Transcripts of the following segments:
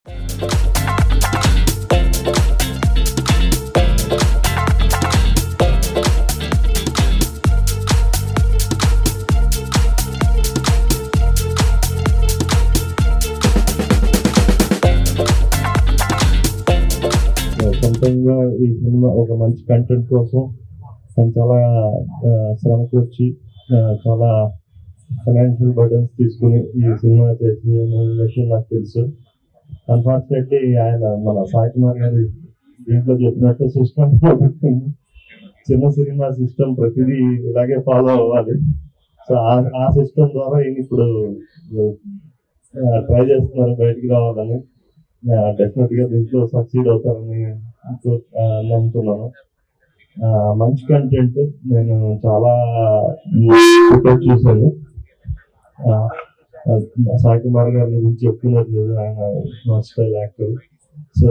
సొంతంగా ఈ సినిమా ఒక మంచి కంటెంట్ కోసం నేను చాలా శ్రమ కూర్చి చాలా ఫైనాన్షియల్ బర్డన్స్ తీసుకుని ఈ సినిమా చేసి విషయం నాకు తెలుసు. అన్ఫార్చునేట్లీ ఆయన మన సాయి కుమార్ గారి దీంట్లో చెప్పినట్టు సిస్టమ్ చిన్న సినిమా సిస్టమ్ ప్రతిదీ ఇలాగే ఫాలో అవ్వాలి. సో ఆ సిస్టమ్ ద్వారా ఈయన ఇప్పుడు ట్రై చేస్తున్నారు బయటికి రావాలని. డెఫినెట్ గా దీంట్లో సక్సీడ్ అవుతారని నమ్ముతున్నాను. మంచి కంటెంట్ నేను చాలా ఫుటేజ్ చూశాను. సాయి కుమార్ గారి గురించి చెప్పుకున్నది లేదు, ఆయన స్టైల్ యాక్టర్. సో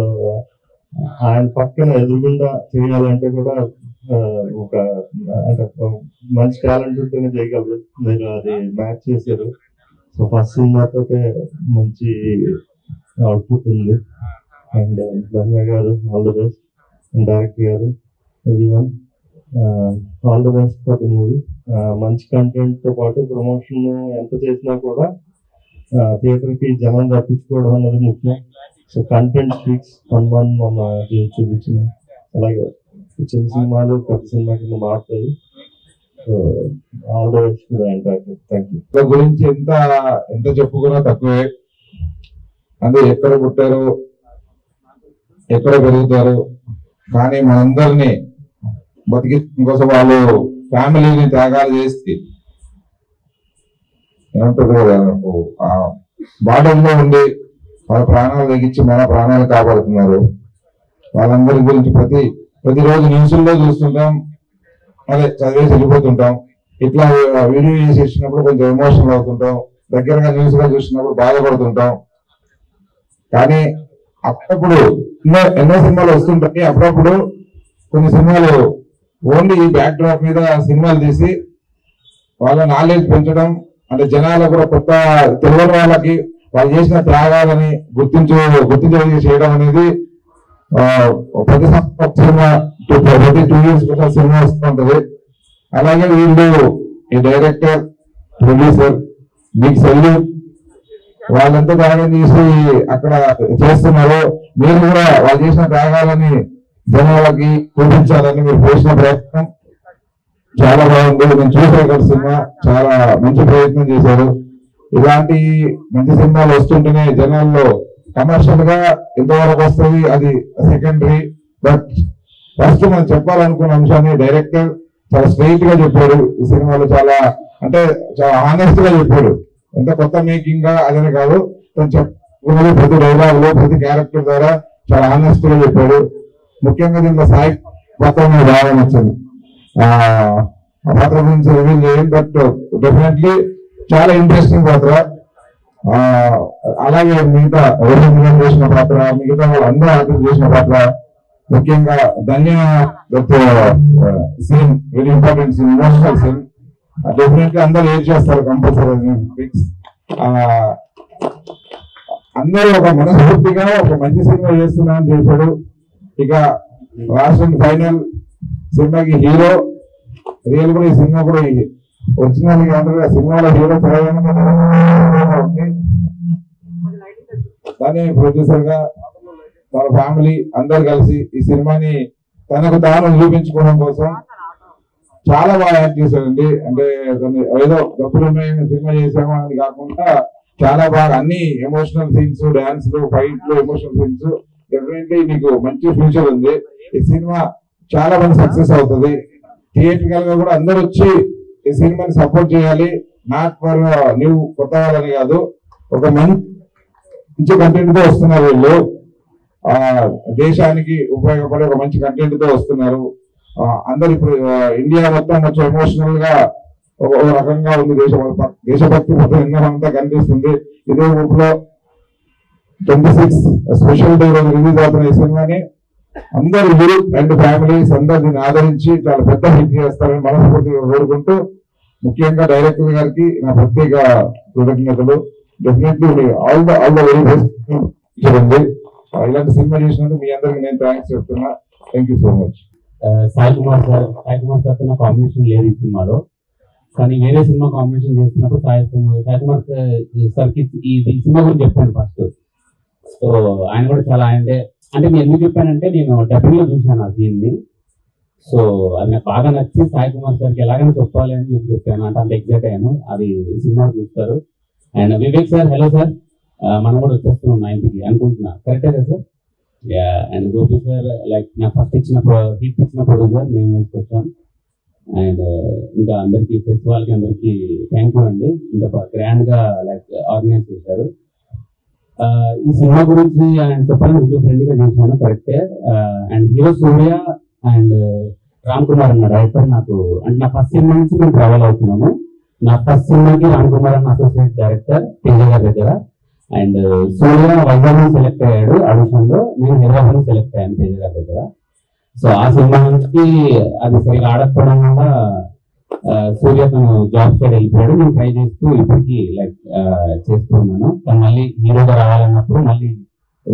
ఆయన పక్కన ఎదురుగుండా చేయాలంటే కూడా ఒక అంటే మంచి టాలెంట్ ఉంటేనే చేయగలరు. మీరు అది మ్యాచ్ చేశారు. సో ఫస్ట్ సినిమాతో మంచి అవుట్పుట్ ఉంది. అండ్ ధన్య గారు ఆల్ ది బెస్ట్, డైరెక్టర్ గారు everyone all the best for the movie. మంచి కంటెంట్ తో పాటు ప్రమోషన్ ఎంత చేసినా కూడా థియేటర్కి జనం రప్పించుకోవడం అన్నది ముఖ్యం. సో కంటెంట్ స్పీక్స్ మన చూపించింది. అలాగే చిన్న సినిమాలు పెద్ద సినిమా కింద మారుతాయి. So all the best thank you. గురించి ఎంత చెప్పుకున్నా తక్కువే. అంటే ఎక్కడ పుట్టారు, ఎక్కడ పెరుగుతారు, కానీ మనందరినీ బతికించడం కోసం వాళ్ళు ఫ్యామిలీని త్యాగాలు చేసి ఏమంటారు కదా బాటంలో ఉండి వాళ్ళ ప్రాణాలు తగ్గించి మన ప్రాణాలు కాపాడుతున్నారు. వాళ్ళందరి గురించి ప్రతిరోజు న్యూస్లో చూస్తుంటాం, అదే చదివేసి వెళ్ళిపోతుంటాం. ఇట్లా వీడియో చేసి ఇచ్చినప్పుడు కొంచెం ఎమోషనల్ అవుతుంటాం, దగ్గరగా న్యూస్గా చూసినప్పుడు బాధపడుతుంటాం. కానీ అప్పుడప్పుడు ఎన్నో సినిమాలు వస్తుంటాయి. అప్పుడప్పుడు కొన్ని సినిమాలు ఓన్లీ ఈ బ్యాక్ డ్రాప్ మీద సినిమాలు తీసి వాళ్ళ నాలెడ్జ్ పెంచడం, అంటే జనాలకు కూడా కొత్త తెలియని వాళ్ళకి వాళ్ళు చేసిన త్యాగాలని గుర్తించే చేయడం అనేది ప్రతి సినిమా ప్రతి 2 years ఒక సినిమా వస్తుంటది. అలాగే వీళ్ళు ఈ డైరెక్టర్, ప్రొడ్యూసర్ మీకు సెల్యూట్. వాళ్ళంతా త్యాగం చేసి అక్కడ చేస్తున్నారు. మీరు కూడా వాళ్ళు చేసిన త్యాగాలని జనాలకి చూపించాలని మీరు చేసిన ప్రయత్నం చాలా బాగుంది. నేను చూసే సినిమా చాలా మంచి ప్రయత్నం చేశారు. ఇలాంటి మంచి సినిమాలు వస్తుంటేనే జనాల్లో కమర్షియల్ గా ఎంతవరకు వస్తుంది అది సెకండరీ. బట్ ఫస్ట్ మనం చెప్పాలనుకున్న అంశాన్ని డైరెక్టర్ చాలా స్ట్రైట్ గా చెప్పాడు. ఈ సినిమాలో చాలా హానెస్ట్ గా చెప్పాడు. ఎంత కొత్త మేకింగ్ గా అదని కాదు, తను చెప్పుకున్నది ప్రతి డైలాగ్ లో ప్రతి క్యారెక్టర్ ద్వారా చాలా హానెస్ట్ గా చెప్పాడు. ముఖ్యంగా దీంట్లో సాయి పాత్ర నాకు బాగా నచ్చింది. ఆ పాత్ర గురించి రివీల్ చేయండి, బట్ డెఫినెట్లీ చాలా ఇంట్రెస్టింగ్ పాత్ర. అలాగే మిగతా ఎవరు చేసిన పాత్ర, మిగతా వాళ్ళు అందరూ ఆర్టిస్ట్ చేసిన పాత్ర, ముఖ్యంగా Dhanya scene very important scene, emotional scene. Definitely అందరూ ఏం చేస్తారు కంపల్సరీ. అందరూ ఒక మనస్ఫూర్తిగా ఒక మంచి సినిమా చేస్తున్నా అని చేశాడు. ఇక లాస్ట్ అండ్ ఫైనల్ సినిమాకి హీరో రియల్ కూడా ఈ సినిమా కూడా ఒరిజినల్ గా ఉంటుంది. ఆ సినిమాలో హీరో ఉంది. కానీ ప్రొడ్యూసర్ గా తన ఫ్యామిలీ అందరు కలిసి ఈ సినిమాని తనకు తాను నిరూపించుకోవడం కోసం చాలా బాగా యాక్ట్ చేశాడండి. అంటే ఏదో డబ్బులు ఉన్నాయని సినిమా చేసాము అని కాకుండా చాలా బాగా అన్ని ఎమోషనల్ సీన్స్, డాన్స్లు, ఫైట్లు, ఎమోషనల్ సీన్స్. డెఫినెట్లీ మీకు మంచి ఫ్యూచర్ ఉంది. ఈ సినిమా చాలా మంది సక్సెస్ అవుతుంది. థియేట్రికల్ గా కూడా అందరూ వచ్చి ఈ సినిమాని సపోర్ట్ చేయాలి. నాట్ ఫర్ న్యూ కొత్త వాళ్ళని కాదు, ఒక మంచి కంటెంట్ తో వస్తున్నారు వీళ్ళు. దేశానికి ఉపయోగపడే ఒక మంచి కంటెంట్ తో వస్తున్నారు. అందరు ఇప్పుడు ఇండియా మొత్తం కొంచెం ఎమోషనల్ గా ఒక రకంగా ఉంది. దేశభక్తి మొత్తం అంతా కనిపిస్తుంది. ఇదే ఊపిలో 26 స్పెషల్ డే రోజు రిలీజ్ అవుతున్న ఈ సినిమాని అందరు యూత్ అండ్ ఫ్యామిలీస్ అందరు దీన్ని ఆదరించి చాలా పెద్ద హిట్ చేస్తారని మనస్ఫూర్తిగా కోరుకుంటూ, ముఖ్యంగా డైరెక్టర్ గారికి నా ప్రత్యేక కృతజ్ఞతలు. Definitely all the very best. చూడండి. ఇలాంటి సినిమా చేసినందుకు మీ అందరికి నేను థ్యాంక్స్ చెప్తున్నా. Thank you so much. Sai Kumar సార్తో నా కాంబినేషన్ లేదు ఈ సినిమాలో, కానీ వేరే సినిమా కాంబినేషన్ చేస్తున్నప్పుడు సాయి కుమార్ సార్కి ఈ సినిమా గురించి చెప్పాను ఫస్ట్. సో ఆయన కూడా చాలా అంటే నేను ఎందుకు చెప్పానంటే నేను డబ్బింగ్ లో చూశాను ఆ సీన్ ని. సో అది నాకు బాగా నచ్చి సాయి కుమార్ సార్కి ఎలాగైనా చెప్పాలి అని చెప్పాను. అంటే అంత ఎగ్జైట్ అయ్యాను. అది సినిమా చూస్తారు. And Vivek sir, hello sir, మనం కూడా వచ్చేస్తున్నాం 9th అనుకుంటున్నా, కరెక్టే కదా sir? And Gopi sir, like నాకు ఫస్ట్ హిట్ ఇచ్చిన ప్రొడ్యూసర్, మేము వేసుకొచ్చాం. అండ్ ఇంకా అందరికి ఫెస్టివల్కి అందరికి థ్యాంక్ యూ అండి. ఇంత గ్రాండ్ గా లైక్ ఆర్గనైజ్ చేశారు. ఈ సినిమా గురించి ఆయన చెప్పాలని ఇంకో ఫ్రెండ్ గా చేశాను, కరెక్టే. And hero Surya and Ram Kumar అన్న డైరెక్టర్. నాకు అంటే నా ఫస్ట్ సినిమా నుంచి మేము ట్రావెల్ అవుతున్నాము. నా ఫస్ట్ సినిమాకి రామ్ కుమార్ అన్న అసోసియేట్ డైరెక్టర్ తేజ గారి దగ్గర. అండ్ సూర్య వైజాగ్ సెలెక్ట్ అయ్యాడు ఆడిషన్ లో, నేను హైదరాబాద్ సెలెక్ట్ అయ్యాను తేజ గారి దగ్గర. సో ఆ సినిమా నుంచి అది సరిగా ఆడకపోవడం వల్ల సూర్య తను జాబ్ సైడ్ వెళ్ళిపోయాడు. నేను ట్రై చేస్తూ ఇప్పటికి లైక్ చేస్తున్నాను. తను మళ్ళీ హీరోగా రావాలన్నప్పుడు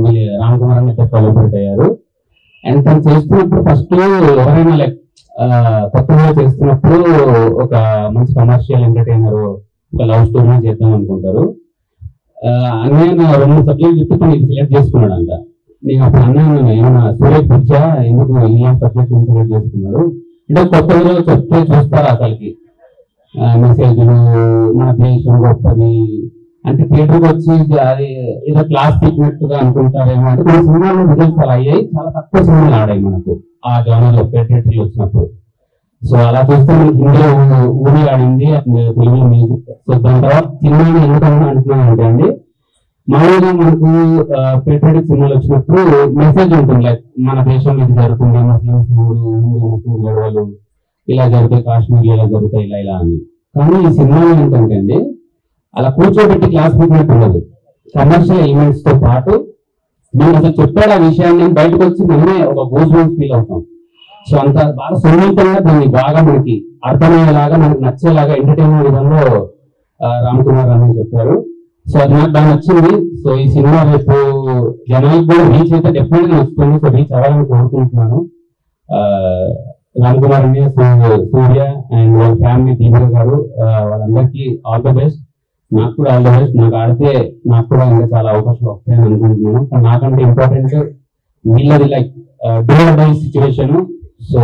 మళ్ళీ రామ్ కుమార్ అన్న కొలాబరేట్ అయ్యారు. అండ్ తను చేస్తున్నప్పుడు ఫస్ట్ ఎవరైనా లైక్ కొత్తగా చేస్తున్నప్పుడు ఒక మంచి కమర్షియల్ ఎంటర్టైనర్, ఒక లవ్ స్టోరీ చేద్దాం అనుకుంటారు. అన్నయ్య 2 సబ్జెక్ట్ చెప్తే తను ఇది సెలెక్ట్ చేసుకున్నాడు అంట. నేను అప్పుడు అన్నయ్య ఏమన్నా సూర్య పిచ్చా, ఎందుకు ఇలాంటి సబ్జెక్ట్ సెలెక్ట్ చేసుకున్నాడు అంటే కొత్తగా చెప్తే చూస్తారు అసలుకి మెసేజ్లు, మన దేశం గొప్పది అంటే థియేటర్కి వచ్చి అది ఏదో క్లాస్ తీసినట్టుగా అనుకుంటారేమో. అంటే కొన్ని సినిమాలు రిజల్ట్స్ అలా అయ్యాయి, చాలా తక్కువ సినిమాలు ఆడాయి మనకు ఆ జానర్లో థియేటర్లు వచ్చినప్పుడు. సో అలా చూస్తే మనకి హిందీలో ఊరి ఆడింది, తెలుగులో మ్యూజిక్. సో దాని తర్వాత సినిమాని ఎందుకన్నా అంటున్నాను అంటే అండి, మామూలుగా మనకు పేట్రియాటిక్ సినిమాలు వచ్చినప్పుడు మెసేజ్ ఉంటుంది, లైక్ మన దేశంలో ఇది జరుగుతుంది, ముస్లింస్ ముస్లిం గొడవలు ఇలా జరుగుతాయి, కాశ్మీర్ ఇలా జరుగుతాయి, ఇలా అని. కానీ ఈ సినిమాలో ఏంటంటే అండి అలా కూర్చోబెట్టి క్లాస్ పెట్టినట్టు ఉండదు. కమర్షియల్ ఎలిమెంట్స్ తో పాటు మేము అసలు చెప్పాడు ఆ విషయాన్ని బయటకు వచ్చి మనమే ఒక గూస్ బంప్స్ ఫీల్ అవుతాం. సో అంత బాగా సున్నితంగా దాన్ని బాగా మనకి అర్థమయ్యేలాగా, మనకి నచ్చేలాగా ఎంటర్టైన్మెంట్ విధంలో రామ్ కుమార్ అని చెప్పారు. సో అది నాకు బాగా నచ్చింది. సో ఈ సినిమా రేపు జనాలకు కూడా రీచ్ అయితే డెఫినెట్ గా వస్తుంది. సో రీచ్ అవ్వాలని కోరుకుంటున్నాను. రామ్ కుమార్ అని, సూర్య అండ్ వాళ్ళ ఫ్యామిలీ, దీపిక గారు, వాళ్ళందరికీ ఆల్ ద బెస్ట్. నాకు కూడా ఆల్ ద బెస్ట్. నాకు ఆడితే నాకు కూడా ఇంకా చాలా అవకాశాలు వస్తాయని అనుకుంటున్నాను. కానీ నాకంటే ఇంపార్టెంట్ వీళ్ళది like do or die situation. So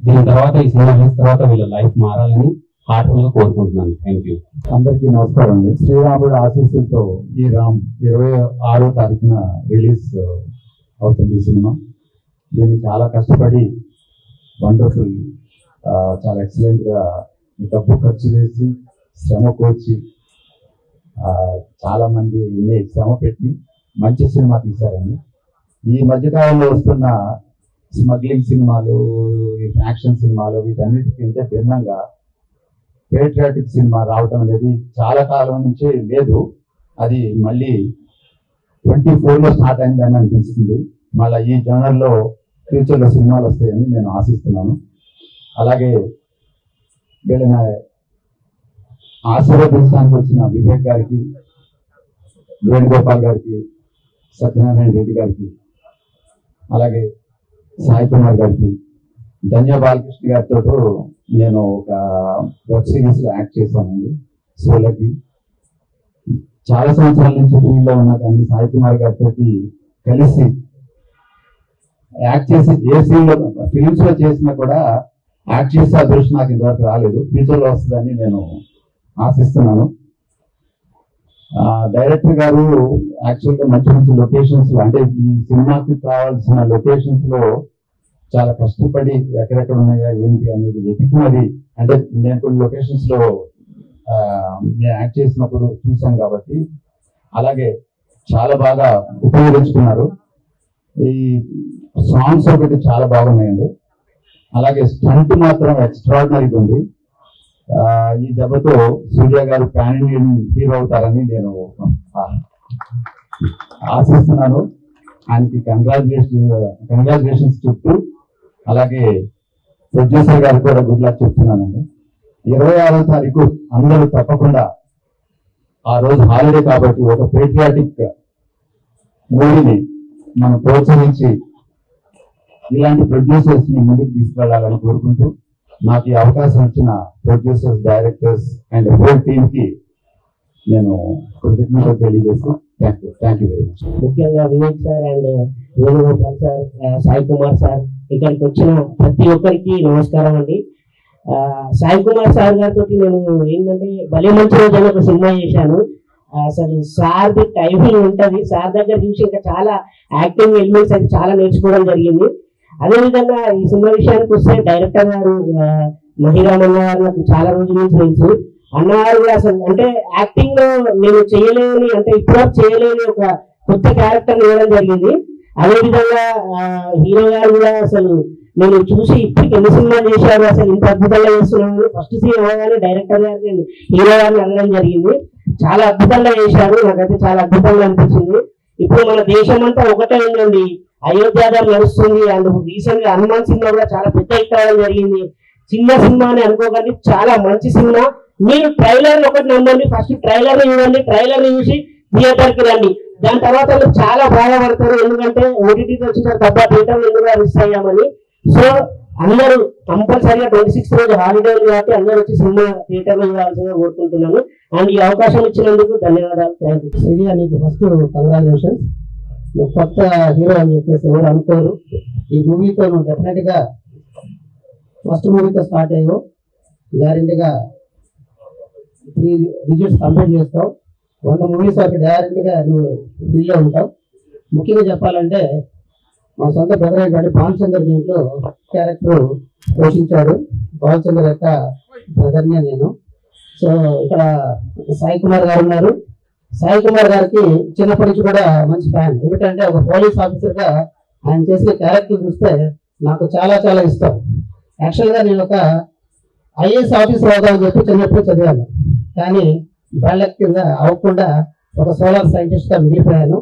దీని తర్వాత ఈ సినిమా చేసిన తర్వాత వీళ్ళ లైఫ్ మారాలని హార్ట్ఫుల్ గా కోరుకుంటున్నాను. Thank you. అందరికీ నమస్కారం అండి. శ్రీరాముడు ఆశీస్సులతో ఈ రామ్ 26వ తారీఖున రిలీజ్ అవుతుంది ఈ సినిమా. దీన్ని చాలా కష్టపడి వండర్ఫుల్, చాలా ఎక్సలెంట్ గా డబ్బు ఖర్చు చేసి శ్రమ కోర్చి చాలా మంది శ్రమ పెట్టి మంచి సినిమా తీశారండి. ఈ మధ్యకాలంలో వస్తున్న స్మగ్లింగ్ సినిమాలు, ఈ ఫ్యాక్షన్ సినిమాలు, వీటన్నిటికంటే భిన్నంగా పేట్రియాటిక్ సినిమా రావటం అనేది చాలా కాలం నుంచి లేదు. అది మళ్ళీ 24లో స్టార్ట్ అయిందని అనిపిస్తుంది. మళ్ళీ ఈ జనరల్లో ఫ్యూచర్లో సినిమాలు వస్తాయని నేను ఆశిస్తున్నాను. అలాగే వీళ్ళని ఆశీర్వదించడానికి వచ్చిన వివేక్ గారికి, వేణుగోపాల్ గారికి, సత్యనారాయణ రెడ్డి గారికి, అలాగే సాయి కుమార్ గారికి, ధన్య బాలకృష్ణ గారితో నేను ఒక వెబ్ సిరీస్ లో యాక్ట్ చేశానండి. సోలకి చాలా సంవత్సరాల నుంచి ఫీల్డ్ లో ఉన్నా కానీ సాయి కుమార్ గారితో కలిసి యాక్ట్ చేసి ఏ సీన్ లో ఫిలిమ్స్ లో చేసినా కూడా యాక్ట్ చేసే అదృష్టం నాకు ఇంతవరకు రాలేదు. ఫ్యూచర్ లో వస్తుందని నేను ఆశిస్తున్నాను. డైరెక్టర్ గారు యాక్చువల్గా మంచి మంచి లొకేషన్స్ లో, అంటే ఈ సినిమాకి కావాల్సిన లొకేషన్స్ లో చాలా కష్టపడి ఎక్కడెక్కడ ఉన్నాయా ఏంటి అనేది వెతికి మరి, అంటే నేను కొన్ని లొకేషన్స్ లో నేను యాక్ట్ చేసినప్పుడు చూశాను కాబట్టి అలాగే చాలా బాగా ఉపయోగించుకున్నారు. ఈ సాంగ్స్ ఒకటి చాలా బాగున్నాయండి. అలాగే స్టంట్ మాత్రం ఎక్స్ట్రాడినరీగా ఉంది. ఈ దెబ్బతో సూర్య గారు పాన్ ఇండియన్ హీరో అవుతారని నేను ఆశిస్తున్నాను. ఆయనకి కంగ్రాచులేషన్స్ చెప్తూ, అలాగే ప్రొడ్యూసర్ గారికి కూడా గుడ్ లక్ చెప్తున్నానండి. 26వ తారీఖు అందరూ తప్పకుండా, ఆ రోజు హాలిడే కాబట్టి ఒక పేట్రియాటిక్ మూవీని మనం ప్రోత్సహించి ఇలాంటి ప్రొడ్యూసర్స్ ని ముందుకు తీసుకెళ్లాలని కోరుకుంటూ నాకు ఈ అవకాశం ఇచ్చిన producers, directors and whole team కి నేను కృతజ్ఞతలు తెలియజేస్తూ థ్యాంక్ యూ వెరీ మచ్. ముఖ్యంగా Vivek sir and Venugopal sir, Sai Kumar sir, ఇక్కడికి వచ్చిన ప్రతి ఒక్కరికి నమస్కారం అండి. సాయి కుమార్ సార్ గారితో నేను ఏంటంటే భలే మంచి రోజు అని ఒక సినిమా చేశాను. అసలు సార్ది టైమింగ్ ఉంటుంది, సార్ దగ్గర చూసి ఇంకా చాలా యాక్టింగ్ ఎలిమెంట్స్ అయితే చాలా నేర్చుకోవడం జరిగింది. అదేవిధంగా ఈ సినిమా విషయానికి వస్తే డైరెక్టర్ గారు మహిరామన్న గారు నాకు చాలా రోజుల నుంచి తెలుసు. అన్నగారు కూడా అసలు అంటే యాక్టింగ్ లో నేను చేయలేని, అంటే ఇప్పుడు చేయలేని ఒక కొత్త క్యారెక్టర్ ఇవ్వడం జరిగింది. అదేవిధంగా హీరో గారు కూడా అసలు నేను చూసి ఇప్పటికి ఎన్ని సినిమాలు చేశారు, అసలు ఇంత అద్భుతంగా చేస్తున్నాను. ఫస్ట్ సీన్ అవ్వగానే డైరెక్టర్ గారిని హీరో గారిని అడగడం జరిగింది. చాలా అద్భుతంగా చేశారు, నాకైతే చాలా అద్భుతంగా అనిపించింది. ఇప్పుడు మన దేశం అంతా ఒకటే ఉందండి, అయోధ్య నడుస్తుంది. అండ్ రీసెంట్ గా హనుమాన్ సినిమా కూడా చాలా పెద్ద హిట్ అవ్వడం జరిగింది. చిన్న సినిమా అని అనుకోకండి, చాలా మంచి సినిమా. మీరు ట్రైలర్ ఒకటి నమ్మండి, ఫస్ట్ ట్రైలర్ చూడండి, ట్రైలర్ చూసి థియేటర్ కి రండి. దాని తర్వాత మీరు చాలా బాధపడతారు, ఎందుకంటే ఓటీటీకి వచ్చిన తప్ప థియేటర్ ఎందుకు మిస్ అయ్యామని. సో అందరూ కంపల్సరీగా 26 రోజు హాలిడే ఉంది కాబట్టి అందరూ వచ్చి సినిమా థియేటర్ లో చూడాల్సిందిగా కోరుకుంటున్నాను. అండ్ ఈ అవకాశం ఇచ్చినందుకు ధన్యవాదాలు. Thank you. శ్రీయ, నీకు ఫస్ట్ కంగ్రాచులేషన్స్. నువ్వు కొత్త హీరో అని చెప్పేసి ఎవరు అనుకోరు. ఈ మూవీతో నువ్వు డెఫినెట్ గా ఫస్ట్ మూవీతో స్టార్ట్ అయ్యావు, గ్యారెంటీగా 3 డిజిట్స్ కంప్లీట్ చేస్తావు. 100 మూవీస్ వరకు గ్యారెంటీగా నువ్వు ఫీల్డ్లో ఉంటావు. ముఖ్యంగా చెప్పాలంటే మా సొంత బ్రదర్ అయినటువంటి భానుచంద్ర దీంట్లో క్యారెక్టర్ పోషించాడు. భానుచంద్ర యొక్క బ్రదర్నే నేను. సో ఇక్కడ సాయి కుమార్ గారు ఉన్నారు. సాయి కుమార్ గారికి చిన్నప్పటి నుంచి కూడా మంచి ఫ్యాన్. ఎందుకంటే ఒక పోలీస్ ఆఫీసర్గా ఆయన చేసిన క్యారెక్టర్ చూస్తే నాకు చాలా చాలా ఇష్టం. యాక్చువల్గా నేను ఒక ఐఏఎస్ ఆఫీసర్ అవుదామని చెప్పి చిన్నప్పుడు చదివాను, కానీ వాళ్ళ కింద అవ్వకుండా ఒక సోలార్ సైంటిస్ట్గా మిగిలిపోయాను.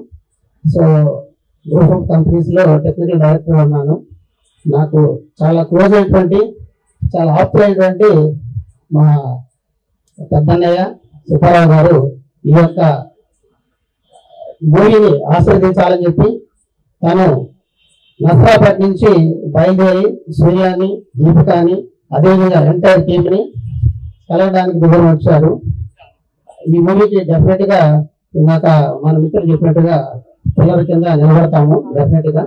సో గ్రూప్ ఆఫ్ కంపెనీస్లో టెక్నికల్ డైరెక్టర్ ఉన్నాను. నాకు చాలా క్లోజ్ అయినటువంటి, చాలా ఆప్తులైనటువంటి మా పెద్దన్నయ్య సుబ్బారావు గారు ఈ యొక్క మూవీని ఆశీర్వదించాలని చెప్పి తను నర్సాపేట నుంచి బయలుదేరి సూర్యాని, దీపికాని, అదేవిధంగా ఎంటైర్ టీంని కలవడానికి దూరం వచ్చారు. ఈ మూవీకి డెఫినెట్ గా ఇందాక మన మిత్రులు చెప్పినట్టుగా పిల్లల కింద నిలబడతాము. డెఫినెట్ గా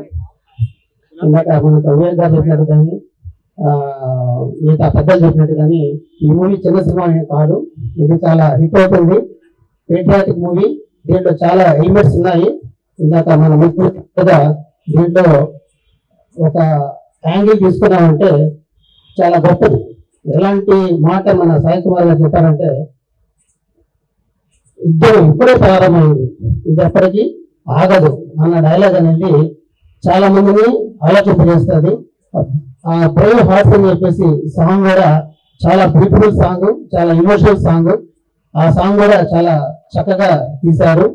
ఇందాక మనకు వివేక్ గారు చెప్పినట్టు కానీ మిగతా పెద్దలు చెప్పినట్టు కానీ ఈ మూవీ చిన్న సినిమా కాదు, ఇది చాలా హిట్ అవుతుంది. పేట్రియాటిక్ మూవీ, దీంట్లో చాలా ఎలిమెంట్స్ ఉన్నాయి. ఇందాక మన మిత్రులు దీంట్లో ఒక యాంగిల్ తీసుకున్నామంటే చాలా గొప్పది. ఎలాంటి మాట మన సాయి కుమార్ గారు చెప్పారంటే, ఇద్దరు ఇప్పుడే ప్రారంభమైంది, ఇది ఎప్పటికీ ఆగదు అన్న డైలాగ్ అనేది చాలా మందిని ఆలోచింపజేస్తుంది. ఆ ప్రేమ్ హార్ట్స్ అని చెప్పేసి సాంగ్ కూడా చాలా బ్యూటిఫుల్ సాంగ్, చాలా ఇమోషనల్ సాంగ్. ఆ సాంగ్ కూడా చాలా చక్కగా తీశారు.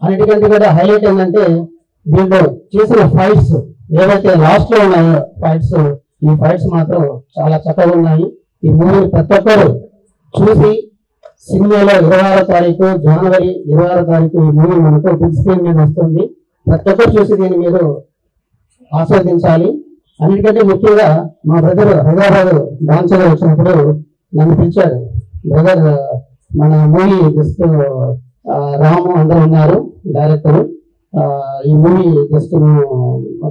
అన్నిటికంటే కూడా హైలైట్ ఏంటంటే దీంట్లో చేసిన ఫైట్స్ ఏవైతే లాస్ట్ లో ఉన్నాయో ఫైట్స్, ఈ ఫైట్స్ మాత్రం చాలా చక్కగా ఉన్నాయి. ఈ మూవీ ప్రతి ఒక్కరు చూసి సినిమాలో 26వ తారీఖు జనవరి 26వ తారీఖు ఈ మూవీ మనకు బిగ్ స్క్రీన్ మీద వస్తుంది. ప్రతి ఒక్కరు చూసి దీన్ని మీరు ఆస్వాదించాలి. అన్నిటికంటే ముఖ్యంగా మా బ్రదర్ హైదరాబాద్ భానుచంద్ర వచ్చినప్పుడు నన్ను పిలిచాడు. బ్రదర్ మన మూవీ జస్ట్ రాము అందరూ ఉన్నారు, డైరెక్టర్, ఈ మూవీ జస్ట్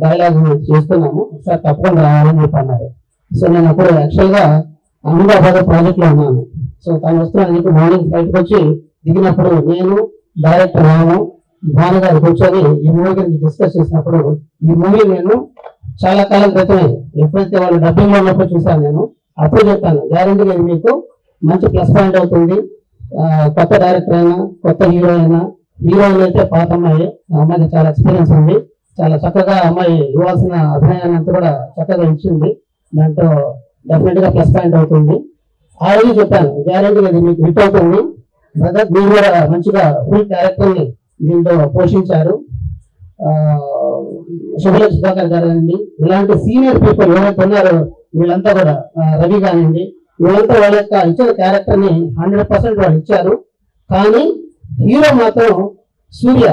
డైలాగ్ చేస్తున్నాము, ఒకసారి తప్పకుండా రావాలని చెప్పి అన్నారు. సో నేను అప్పుడు యాక్చువల్గా అహ్మదాబాద్ ప్రాజెక్ట్ లో ఉన్నాను. సో తను వస్తున్నాను చెప్పి మార్నింగ్ బయటకు వచ్చి దిగినప్పుడు నేను డైరెక్టర్ రాము భాను గారు కూర్చొని ఈ మూవీ గురించి డిస్కస్ చేసినప్పుడు, ఈ మూవీ నేను చాలా కాలం క్రితమే ఎప్పుడైతే వాళ్ళు డబ్బింగ్ లో ఉన్నప్పుడు చూసాను, నేను అప్పుడు చెప్పాను గ్యారెంటీగా ఇది మీకు మంచి ప్లస్ పాయింట్ అవుతుంది. కొత్త డైరెక్టర్ అయినా కొత్త హీరో అయినా, హీరోయిన్ అయితే పాత అమ్మాయి, అమ్మాయికి చాలా ఎక్స్పీరియన్స్ ఉంది, చాలా చక్కగా అమ్మాయి ఇవ్వాల్సిన అభినయాన్ని అంతా కూడా చక్కగా ఇచ్చింది, దాంట్లో డెఫినెట్ గా ప్లస్ పాయింట్ అవుతుంది. ఆ రోజు చెప్పాను గ్యారెంటీగా ఇది మీకు హిట్ అవుతుంది. బ్రదర్ మీరు కూడా మంచిగా ఫుల్ క్యారెక్టర్ ని దీంట్లో పోషించారు. శుభలక్ష్మి సుధాకర్ గారు అండి, ఇలాంటి సీనియర్ పీపుల్ ఎవరైతే ఉన్నారో వీళ్ళంతా కూడా, రవి కానివ్వండి, వీళ్ళంతా వాళ్ళ యొక్క ఇచ్చిన క్యారెక్టర్ ని 100% వాళ్ళు ఇచ్చారు. కానీ హీరో మాత్రం సూర్య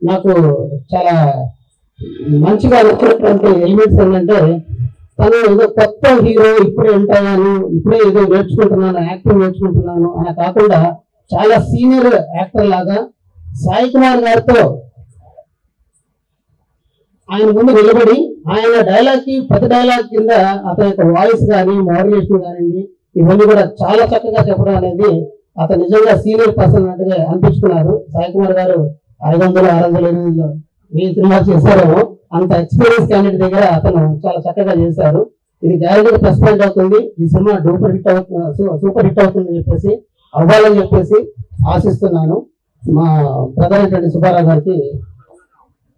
నాకు చాలా మంచిగా నచ్చినటువంటి ఎలిమెంట్స్ ఏంటంటే తను ఏదో కొత్త హీరో ఇప్పుడే ఉంటాను, ఇప్పుడే ఏదో నేర్చుకుంటున్నాను, యాక్టింగ్ నేర్చుకుంటున్నాను అలా కాకుండా చాలా సీనియర్ యాక్టర్ లాగా సాయి కుమార్ గారితో ఆయన ముందు నిలబడి ఆయన డైలాగ్ కి ప్రతి డైలాగ్ కింద అతని యొక్క వాయిస్ కానీ మోడరేషన్ కానివ్వండి ఇవన్నీ కూడా చాలా చక్కగా చెప్పడం అనేది అతను నిజంగా సీనియర్ పర్సన్ అన్నట్టుగా అనిపించుకున్నారు. సాయి కుమార్ గారు 500, 600, 800 1000 సినిమాలు చేశారేమో అంత ఎక్స్పీరియన్స్ క్యాండిడేట్ దగ్గర అతను చాలా చక్కగా చేశారు. ఇది గ్యారెంటీ ప్లస్ పాయింట్ అవుతుంది. ఈ సినిమా సూపర్ హిట్ అవుతుందని చెప్పేసి అవ్వాలని చెప్పేసి ఆశిస్తున్నాను. మా బ్రదర్ అయినటువంటి సుబ్బారావు గారికి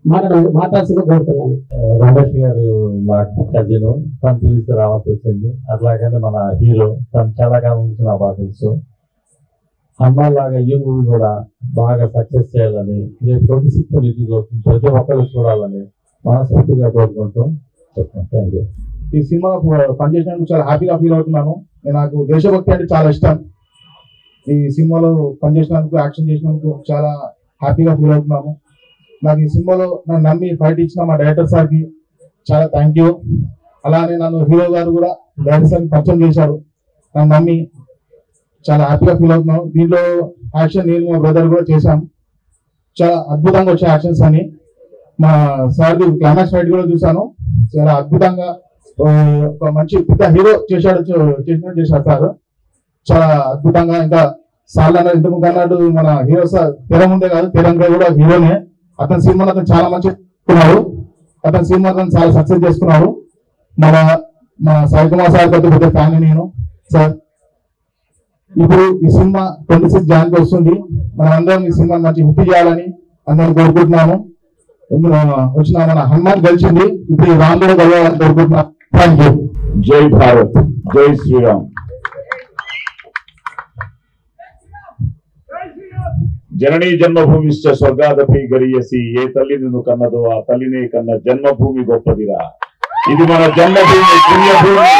మాట్లాడాల్సింది కోరుతున్నాను. రమేష్ గారు మా కజిన్, తను పిలిస్తే రావాల్సి వచ్చింది. అట్లాగనే మన హీరో తను చాలా కాలం నుంచి నా బాగా తెలుసు. అమ్మాయిలాగా ఈ మూవీ కూడా బాగా సక్సెస్ చేయాలని, రేపు 26 రిలీజ్ అవుతుంది, ప్రతి ఒక్కరు చూడాలని మనస్ఫూర్తిగా కోరుకుంటూ చెప్తాను. Thank you. ఈ సినిమా పనిచేసినందుకు చాలా హ్యాపీగా ఫీల్ అవుతున్నాను. నాకు దేశభక్తి అంటే చాలా ఇష్టం. ఈ సినిమాలో పనిచేసినందుకు, యాక్షన్ చేసినందుకు చాలా హ్యాపీగా ఫీల్ అవుతున్నాను. నాకు ఈ సినిమాలో నన్ను నమ్మి ఫైట్ ఇచ్చిన మా డైరెక్టర్ సార్కి చాలా థ్యాంక్ యూ. అలానే నన్ను హీరో గారు కూడా డైరెక్టర్ సార్కి పరిచయం చేశారు. నన్ను నమ్మి చాలా హ్యాపీగా ఫీల్ అవుతున్నాను. దీంట్లో యాక్షన్ నేను మా బ్రదర్ కూడా చేశాం. చాలా అద్భుతంగా వచ్చే యాక్షన్స్ అని మా సార్ది క్లైమాక్స్ ఫైట్ కూడా చూశాను. చాలా అద్భుతంగా ఒక మంచి పెద్ద హీరో చేసినట్టు చేశారు సార్. చాలా అద్భుతంగా. ఇంకా సార్ అన్నారు ఇంతకు అన్నాడు మన హీరో సార్ తెర ముందే కాదు తెరంగా కూడా హీరోనే. అతని సినిమాలో అతను చాలా మంచి చేసుకున్నాడు. అతని సినిమా అతను చాలా సక్సెస్ చేసుకున్నాడు. మన సాయి కుమార్ సార్ పెద్ద పెద్ద ఫ్యాన్ నేను సార్. ఇప్పుడు ఈ సినిమా 26 జాన్కి వస్తుంది. మనం అందరం ఈ సినిమా మంచి హిట్ చేయాలని అందరం కోరుకుంటున్నాము. వచ్చిన మన హనుమాన్ గెలిచింది, ఇప్పుడు ఈ రామ్ కూడా గెలవాలని కోరుకుంటున్నాం. Thank you. జై భారత్, జై శ్రీరామ్. జననీ జన్మభూమిశ్చ స్వర్గాదపి గరియసి, ఏ తల్లి నిన్ను కన్నదో ఆ తల్లినే కన్న జన్మభూమి గొప్పదిరా. ఇది మన జన్మభూమి, పుణ్యభూమి,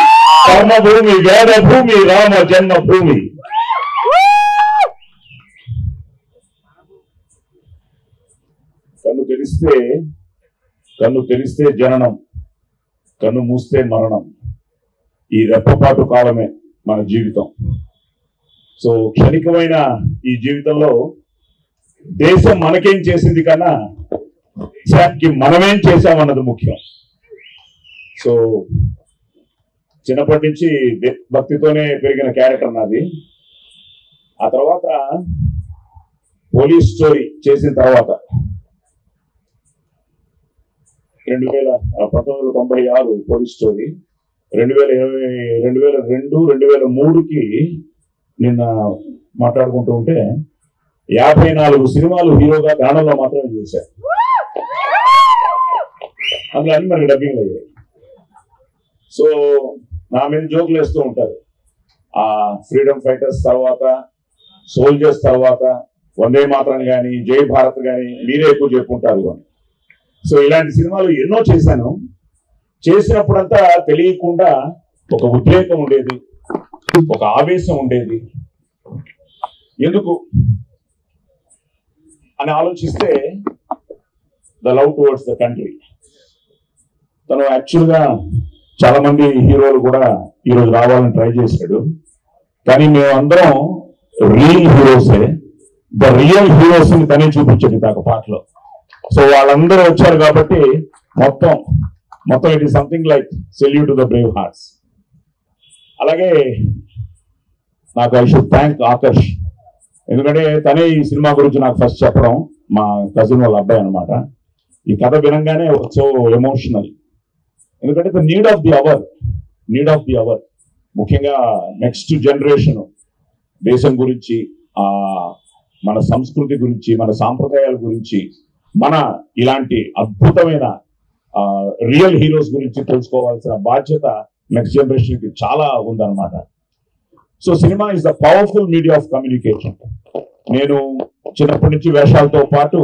కర్మభూమి, వేదభూమి, రామ జన్మభూమి. కన్ను తెరిస్తే జననం, కన్ను మూస్తే మరణం. ఈ రెప్పపాటు కాలమే మన జీవితం. సో క్షణికమైన ఈ జీవితంలో దేశం మనకేం చేసింది కన్నా దేశానికి మనమేం చేశామన్నది ముఖ్యం. సో చిన్నప్పటి నుంచి భక్తితోనే పెరిగిన క్యారెక్టర్ నాది. ఆ తర్వాత పోలీస్ స్టోరీ చేసిన తర్వాత 1996 పోలీస్ స్టోరీ, 2002, 2003కి నిన్న మాట్లాడుకుంటూ ఉంటే 54 సినిమాలు హీరోగా కన్నడలో మాత్రమే చేశారు. అందులో అన్ని మనకి డబ్బింగ్ అయ్యాయి. సో నా మీద జోకులు వేస్తూ ఉంటారు. ఆ ఫ్రీడమ్ ఫైటర్స్ తర్వాత, సోల్జర్స్ తర్వాత, వందే మాతరం కానీ, జై భారత్ కానీ మీరే ఎక్కువ చెప్పుకుంటారు అని. సో ఇలాంటి సినిమాలు ఎన్నో చేశాను. చేసినప్పుడంతా తెలియకుండా ఒక ఉద్రేకం ఉండేది, ఒక ఆవేశం ఉండేది. ఎందుకు అని ఆలోచిస్తే the love towards the country. తను యాక్చువల్గా చాలా మంది హీరోలు కూడా ఈరోజు రావాలని ట్రై చేశాడు. కానీ మేమందరం రియల్ హీరోసే. ద రియల్ హీరోస్ ని తనే చూపించండి దాకా పాటలో. సో వాళ్ళందరూ వచ్చారు కాబట్టి మొత్తం it is something like salute to the Brave hearts. అలాగే నాకు ఐ షుడ్ థ్యాంక్ ఆకర్ష్. ఎందుకంటే తనే ఈ సినిమా గురించి నాకు ఫస్ట్ చెప్పడం, మా కజిన్ వాళ్ళ అబ్బాయి అనమాట. ఈ కథ వినంగానే సో ఎమోషనల్. ఎందుకంటే the need of the hour ముఖ్యంగా నెక్స్ట్ జనరేషన్ దేశం గురించి, మన సంస్కృతి గురించి, మన సాంప్రదాయాల గురించి, మన ఇలాంటి అద్భుతమైన రియల్ హీరోస్ గురించి తెలుసుకోవాల్సిన బాధ్యత నెక్స్ట్ జనరేషన్ కి చాలా ఉందన్నమాట. So cinema is the powerful media of communication. నేను చిన్నప్పటి నుంచి వేషాలతో పాటు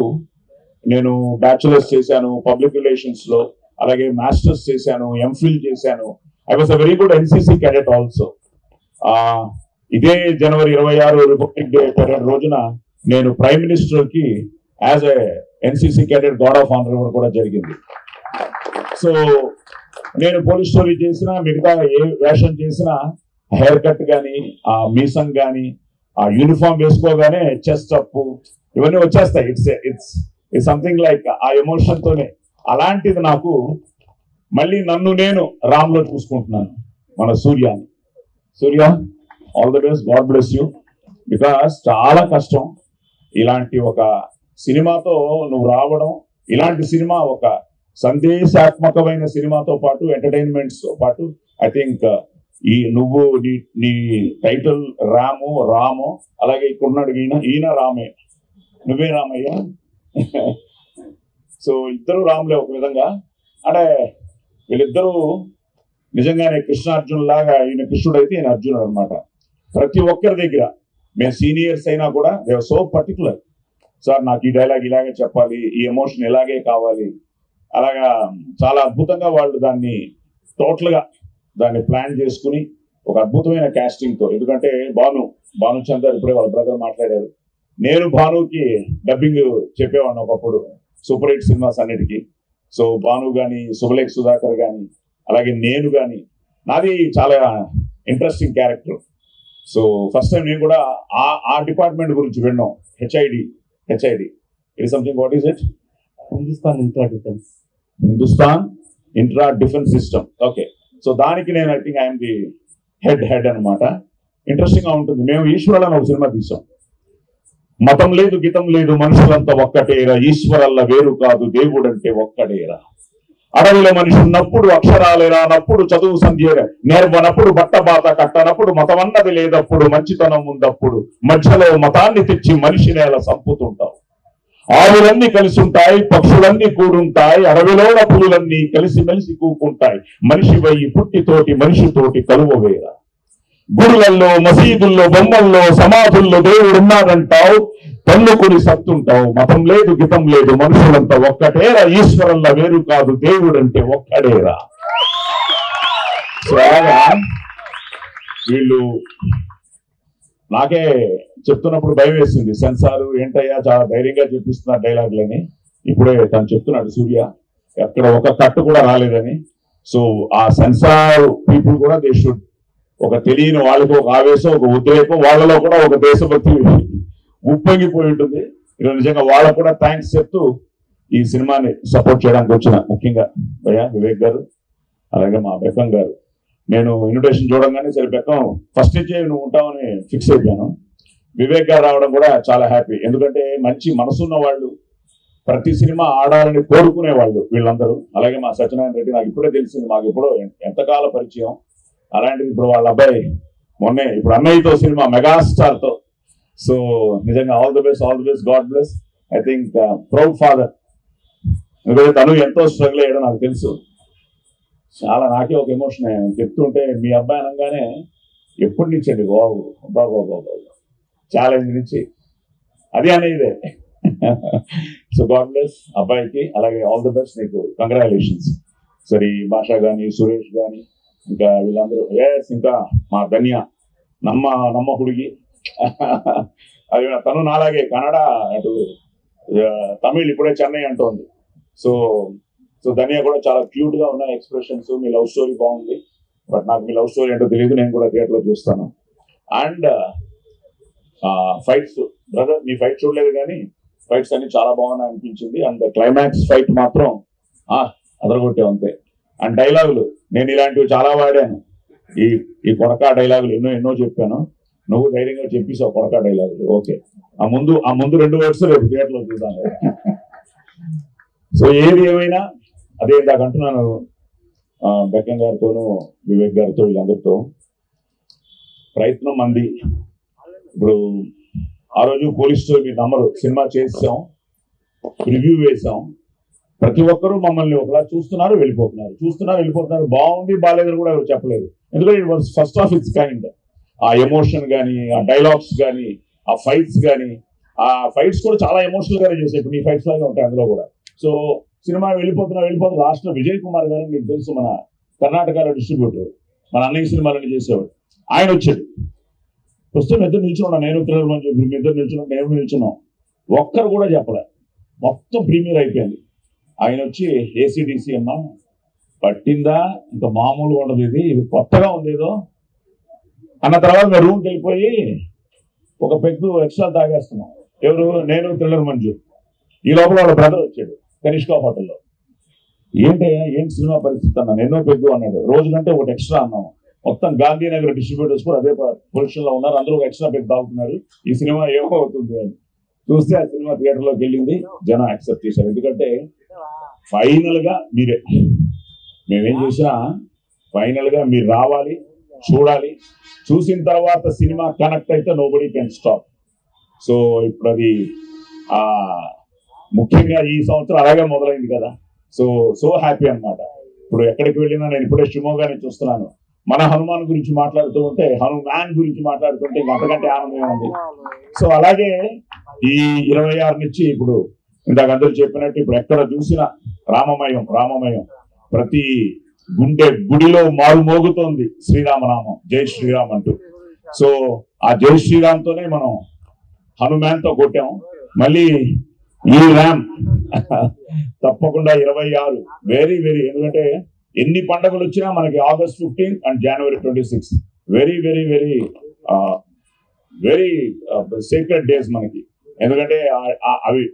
నేను బ్యాచులర్స్ చేశాను పబ్లిక్ రిలేషన్స్ లో, అలాగే మాస్టర్స్ చేశాను, ఎంఫిల్ చేశాను. I was a very good NCC cadet also. ఇదే జనవరి 26 రిపబ్లిక్ డే పరేడ్ రోజున నేను ప్రైమ్ మినిస్టర్ కి as a NCC cadet guard of honour ఇవ్వడం కూడా జరిగింది. సో నేను పోలీస్ స్టోరీ చేసినా, మిగతా ఏ వేషం చేసినా, హెయిర్ కట్ కానీ, ఆ మీసం కానీ, ఆ యూనిఫామ్ వేసుకోగానే చెస్ట్ అప్ ఇవన్నీ వచ్చేస్తాయి. ఇట్స్ సంథింగ్ లైక్ ఆ ఎమోషన్ తోనే. అలాంటిది నాకు మళ్ళీ నన్ను నేను రామ్లో చూసుకుంటున్నాను, మన సూర్యాని. Surya, all the best, God bless you. Because చాలా కష్టం ఇలాంటి ఒక సినిమాతో నువ్వు రావడం. ఇలాంటి సినిమా ఒక సందేశాత్మకమైన సినిమాతో పాటు, ఎంటర్టైన్మెంట్స్ తో పాటు, ఐ థింక్ ఈ నువ్వు నీ టైటిల్ రాము, అలాగే ఇక్కడున్నాడు ఈయన రామే, నువ్వే రామయ్య. సో ఇద్దరు రాములే ఒక విధంగా. అంటే వీళ్ళిద్దరూ నిజంగానే కృష్ణార్జున్ లాగా, ఈయన కృష్ణుడు అయితే ఈయన అర్జునుడు అనమాట. ప్రతి ఒక్కరి దగ్గర మేము సీనియర్స్ అయినా కూడా they are so particular. Sir నాకు ఈ డైలాగ్ ఇలాగే చెప్పాలి, ఈ ఎమోషన్ ఇలాగే కావాలి, అలాగా చాలా అద్భుతంగా వాళ్ళు దాన్ని టోటల్గా దాన్ని ప్లాన్ చేసుకుని ఒక అద్భుతమైన క్యాస్టింగ్తో. ఎందుకంటే భానుచందర్ ఇప్పుడే వాళ్ళ బ్రదర్ మాట్లాడారు. నేను భానుకి డబ్బింగ్ చెప్పేవాడిని ఒకప్పుడు సూపర్ హిట్ సినిమాస్ అన్నిటికీ. సో భాను కానీ, శుభలేఖ సుధాకర్ కానీ, అలాగే నేను కానీ, నాది చాలా interesting character. So first time నేను కూడా ఆ డిపార్ట్మెంట్ గురించి విన్నాం. HID it is something. What is it? Hindustan intra defence system. Okay. So దానికి నేను I think I'm the head అనమాట. ఇంట్రెస్టింగ్ గా ఉంటుంది. మేము ఈశ్వరులను ఒక సినిమా తీసాం. మతం లేదు, గీతం లేదు, మనుషులంతా ఒక్కటేరా, ఈశ్వరల్ల వేరు కాదు, దేవుడంటే ఒక్కడేరా. అడవిలో మనిషి ఉన్నప్పుడు అక్షరాలేరా నప్పుడు, చదువు సంధ్య నేర్వనప్పుడు, బట్టబాత కట్టనప్పుడు, మతం అన్నది లేదప్పుడు, మంచితనం ఉందప్పుడు, మధ్యలో మతాన్ని తెచ్చి మనిషి నేల సంపుతుంటావు. ఆవులన్నీ కలిసి ఉంటాయి, పక్షులన్నీ కూడుంటాయి, అడవిలోన పులులన్నీ కలిసిమెలిసి కూకుంటాయి. మనిషి వయ్యి పుట్టితోటి మనిషితోటి కలువవేరా. గుడులల్లో, మసీదుల్లో, బొమ్మల్లో, సమాధుల్లో దేవుడున్నాడంటావు, తన్నుకుని సత్తుంటావు. మతం లేదు, గితం లేదు, మనుషులంతా ఒక్కటేరా, ఈశ్వరల్లా వేరు కాదు, దేవుడంటే ఒక్కడేరా. సో అలాగా వీళ్ళు నాకే చెప్తున్నప్పుడు భయం వేసింది. సెన్సార్ ఏంటయ్యా చాలా ధైర్యంగా చెప్పిస్తున్నారు డైలాగులని. ఇప్పుడే తను చెప్తున్నాడు సూర్య, ఎక్కడ ఒక కట్టు కూడా రాలేదని. సో ఆ సెన్సార్ పీపుల్ కూడా దే షుడ్, ఒక తెలియని వాళ్ళకి ఒక ఆవేశం, ఒక ఉద్రేకం, వాళ్ళలో కూడా ఒక దేశభక్తి ఉప్పొంగిపోయి ఉంటుంది. ఈరోజు నిజంగా వాళ్ళకు కూడా థ్యాంక్స్ చెప్తూ ఈ సినిమాని సపోర్ట్ చేయడానికి వచ్చిన ముఖ్యంగా భయ్యా వివేక్ గారు, అలాగే మా బెక్కం గారు. నేను ఇన్విటేషన్ చూడంగానే సరే బెక్కం ఫస్ట్ నుంచే నువ్వు ఉంటావని ఫిక్స్ అయిపోయాను. వివేక్ గారు రావడం కూడా చాలా హ్యాపీ. ఎందుకంటే మంచి మనసున్న వాళ్ళు, ప్రతి సినిమా ఆడాలని కోరుకునే వాళ్ళు వీళ్ళందరూ. అలాగే మా సత్యనారాయణ రెడ్డి నాకు ఇప్పుడే తెలిసింది, మాకు ఎప్పుడో ఎంతకాల పరిచయం. అలాంటిది ఇప్పుడు వాళ్ళ అబ్బాయి మొన్నే ఇప్పుడు అన్నయ్యతో సినిమా మెగాస్టార్ తో. సో నిజంగా all the best, God bless. I think proud father. ఎందుకంటే తను ఎంతో స్ట్రగుల్ అయ్యాడో నాకు తెలుసు. చాలా నాకే ఒక ఎమోషన్ చెప్తుంటే, మీ అబ్బాయి అనగానే ఎప్పటి నుంచి అండి బాబు ఛాలెంజ్ నుంచి అది అనేదే. సో గాడ్ బ్లెస్ అబ్బాయికి, అలాగే ఆల్ ది బెస్ట్, నీకు కంగ్రాచులేషన్స్. సరే భాష కానీ, సురేష్ కానీ, ఇంకా వీళ్ళందరూ, ఇంకా మా ధన్య నమ్మ హుడిగి అది తను నాలాగే కన్నడ, అటు తమిళ్, ఇప్పుడే చెన్నై అంటోంది. సో ధన్య కూడా చాలా క్యూట్ గా ఉన్నాయి ఎక్స్ప్రెషన్స్. మీ లవ్ స్టోరీ బాగుంది, బట్ నాకు మీ లవ్ స్టోరీ ఏంటో తెలియదు, నేను కూడా థియేటర్లో చూస్తాను. అండ్ ఫైట్స్, బ్రదర్ నీ ఫైట్ చూడలేదు కానీ ఫైట్స్ అన్ని చాలా బాగున్నాయి అనిపించింది. అండ్ క్లైమాక్స్ ఫైట్ మాత్రం అదరగొట్టే అంతే. అండ్ డైలాగులు నేను ఇలాంటివి చాలా వాడాను. ఈ కొడకా డైలాగులు ఎన్నో చెప్పాను. నువ్వు ధైర్యంగా చెప్పేసావు కొడకా డైలాగులు. ఓకే, ఆ ముందు 2 వర్డ్స్ రేపు థియేటర్లో చూద్దాం. సో ఏది ఏమైనా అదే ఇందాక అంటున్నాను, బెక్కం గారితోనూ వివేక్ గారితో వీళ్ళందరితో ప్రయత్నం మంది. ఇప్పుడు ఆ రోజు పోలీస్ స్టోరీ మీరు నమ్మరు, సినిమా చేసాం, రివ్యూ వేసాం, ప్రతి ఒక్కరూ మమ్మల్ని ఒకలా చూస్తున్నారు వెళ్ళిపోతున్నారు. బాగుంది బాగాలేదని కూడా ఎవరు చెప్పలేదు. ఎందుకంటే it was first of it's kind. ఆ ఎమోషన్ కానీ, ఆ డైలాగ్స్ కానీ, ఆ ఫైట్స్ కానీ, ఆ ఫైట్స్ కూడా చాలా ఎమోషనల్ గానే చేసాయి. ఇప్పుడు మీ ఫైట్స్ లాగా ఉంటాయి అందులో కూడా. సో సినిమా వెళ్ళిపోతున్నా లాస్ట్ లో విజయ్ కుమార్ గారు, మీకు తెలుసు, మన కర్ణాటకలో డిస్ట్రిబ్యూటర్, మన అన్నయ్య సినిమాలని చేసేవాడు. ఆయన వచ్చాడు. వస్తే ఇద్దరు నిల్చున్నాం, నేను నిల్చున్నాం, ఒక్కరు కూడా చెప్పలే మొత్తం ప్రీమియర్ అయిపోయింది. ఆయన వచ్చి ఏసీడీసీ అమ్మా పట్టిందా, ఇంత మామూలుగా ఉండదు, ఇది కొత్తగా ఉంది ఏదో అన్న తర్వాత మేము రూమ్కి వెళ్ళిపోయి ఒక పెగ్గు ఎక్స్ట్రా తాగేస్తున్నాం. ఎవరు? నేను, థ్రిల్లర్ మంజు. ఈ లోపల వాళ్ళ బ్రదర్ వచ్చాడు కనిష్కా హోటల్లో. ఏంటయ్యా ఏంటి సినిమా పరిస్థితి అన్నాను. ఎన్నో పెగ్గు అన్నాడు. రోజు కంటే ఒకటి ఎక్స్ట్రా అన్నాము. మొత్తం గాంధీనగర్ డిస్ట్రిబ్యూటర్స్ కూడా అదే పొజిషన్లో ఉన్నారు. అందరూ ఒక ఎక్స్ట్రా పెగ్ తాగుతున్నారు. ఈ సినిమా ఏమవుతుంది అని చూస్తే ఆ సినిమా థియేటర్లోకి వెళ్ళింది. జనం యాక్సెప్ట్ చేశారు. ఎందుకంటే ఫైనల్ గా మీరే, మేమేం చేసినా ఫైనల్ గా మీరు రావాలి, చూడాలి. చూసిన తర్వాత సినిమా కనెక్ట్ అయితే నోబడీ కెన్ స్టాప్. సో ఇప్పుడు అది ముఖ్యంగా ఈ సంవత్సరం అలాగే మొదలైంది కదా. సో హ్యాపీ అన్నమాట. ఇప్పుడు ఎక్కడికి వెళ్ళినా, నేను ఇప్పుడే షిమోగానే చూస్తున్నాను, మన హనుమాన్ గురించి మాట్లాడుతూ ఉంటే, హనుమాన్ గురించి మాట్లాడుతుంటే ఇంకా అంతకంటే ఆనందమే ఉంది. సో అలాగే ఈ 26 నుంచి ఇప్పుడు ఇందాక అందరూ చెప్పినట్టు ఇప్పుడు ఎక్కడ చూసినా రామమయం రామమయం, ప్రతి గుడిలో మారు మోగుతోంది శ్రీరామనామం, జై శ్రీరామ్ అంటూ. సో ఆ జై శ్రీరామ్తోనే మనం హనుమాన్ తో కొట్టాం. మళ్ళీ ఈ ర్యామ్ తప్పకుండా 26 వెరీ వెరీ, ఎందుకంటే ఎన్ని పండుగలు వచ్చినా మనకి August 15 and January 26 very very very very secret days మనకి. ఎందుకంటే అవి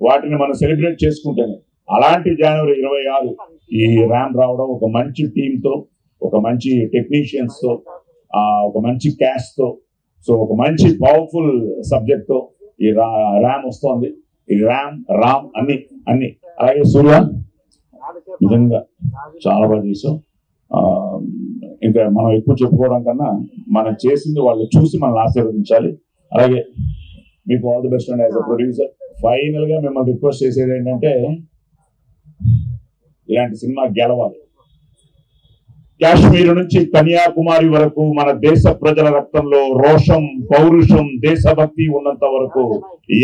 వాటిని మనం సెలబ్రేట్ చేసుకుంటేనే. అలాంటి January 26 ఈ ర్యామ్ రావడం, ఒక మంచి టీంతో, ఒక మంచి టెక్నీషియన్స్ తో, ఒక మంచి క్యాష్ తో, సో ఒక మంచి పవర్ఫుల్ సబ్జెక్ట్ తో ఈ ర్యామ్ వస్తోంది. ఈ రామ్ అన్ని అలాగే సూర్య నిజంగా చాలా బాగా చేసాం. ఇంకా మనం ఎక్కువ చెప్పుకోవడం కన్నా మనం చేసింది వాళ్ళు చూసి మనల్ని ఆశీర్వదించాలి. అలాగే మీకు all the best and as a producer. Final గా మిమ్మల్ని రిక్వెస్ట్ చేసేది ఏంటంటే, ఇలాంటి సినిమా గెలవాలి. కాశ్మీర్ నుంచి కన్యాకుమారి వరకు మన దేశ ప్రజల రక్తంలో రోషం, పౌరుషం, దేశభక్తి ఉన్నంత వరకు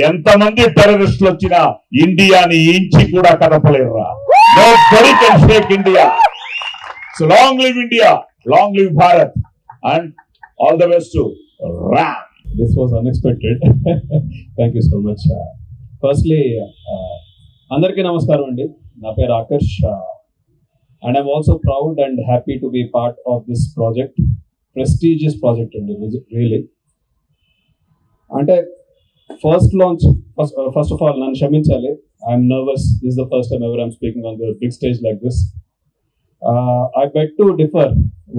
ఎంతమంది టెర్రరిస్టులు వచ్చినా ఇండియాని ఇంచి కూడా కదపలేరురా. Nobody can shake India. So long live India, long live Bharat, and all the best to Ram. This was unexpected. Thank you so much. Firstly, andarki namaskaram andi. Na peru Akash, and I'm also proud and happy to be part of this project. Prestigious project andi, really. Ante first launch, first of all, nanu kshaminchali. I'm nervous. This is the first time ever I'm speaking on the big stage like this. I beg to differ.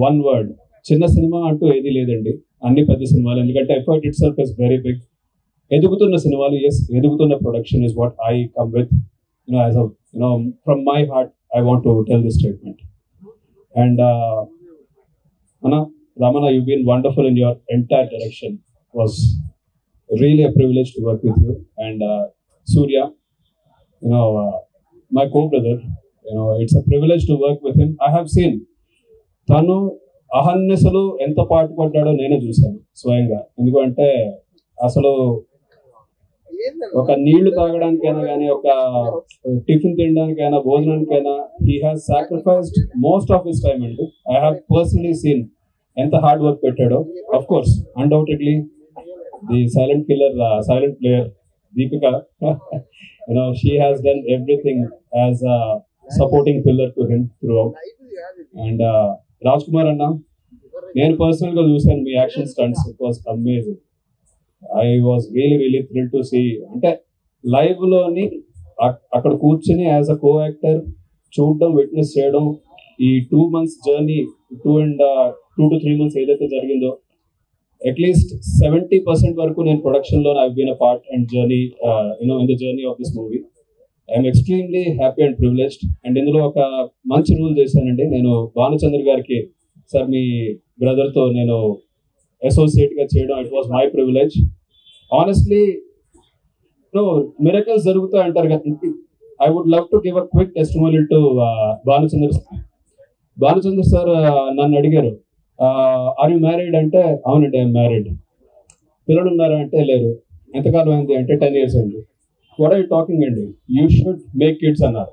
One word. Chinna cinema antu edi ledandi. Anni pedda cinemalu, endukante effort itself is very big. Edugutunna cinemalu, yes, edugutunna production is what I come with. As a, from my heart, I want to tell this statement. And Anna, Ramana, you've been wonderful in your entire direction. It was really a privilege to work with you. And Surya, my co-brother, it's a privilege to work with him. I have seen tanu అహర్నిశలు ఎంత పాటు పడ్డాడో నేనే చూశాను స్వయంగా. ఎందుకంటే అసలు ఒక నీళ్లు తాగడానికైనా కానీ, ఒక టిఫిన్ తినడానికైనా, భోజనానికైనా, he has sacrificed most of his time అండి. ఐ హావ్ పర్సనలీ సీన్ ఎంత హార్డ్ వర్క్ పెట్టాడో. Of course undoubtedly the silent killer, silent player Deepika, she has done everything as a supporting pillar to him throughout. And Rajkumar Anna, నేను personal గా చూసాను మీ action stunts. It was amazing. I was really really thrilled to see. అంటే live లోని అక్కడ కూర్చొని as a co actor చూడడం, witness చేయడం, ఈ 2 months జర్నీ, 2 to 3 months ఏదైతే జరిగిందో, అట్లీస్ట్ 70% వరకు నేను ప్రొడక్షన్ లో I been a part and journey, in the journey of this movie. I'm extremely happy and privileged. And ఇందులో ఒక మంచి రూల్ చేశానండి నేను. భానుచంద్ర గారికి, సార్ మీ బ్రదర్తో నేను అసోసియేట్ గా చేయడం, it was my privilege. Honestly miracles జరుగుతాయి అంటారు కదా. I would love to give a quick testimonial to Bhanuchandra sir. నన్ను అడిగారు, ఆర్ యు మ్యారీడ్ అంటే, అవునండి ఐఎమ్ మ్యారీడ్. పిల్లలు ఉన్నారా అంటే, లేరు. ఎంతకాలం అయింది అంటే, 10 years అయింది. వాట్ ఆర్ యు టాకింగ్ అండి, యూ షుడ్ మేక్ కిడ్స్ అన్నారు.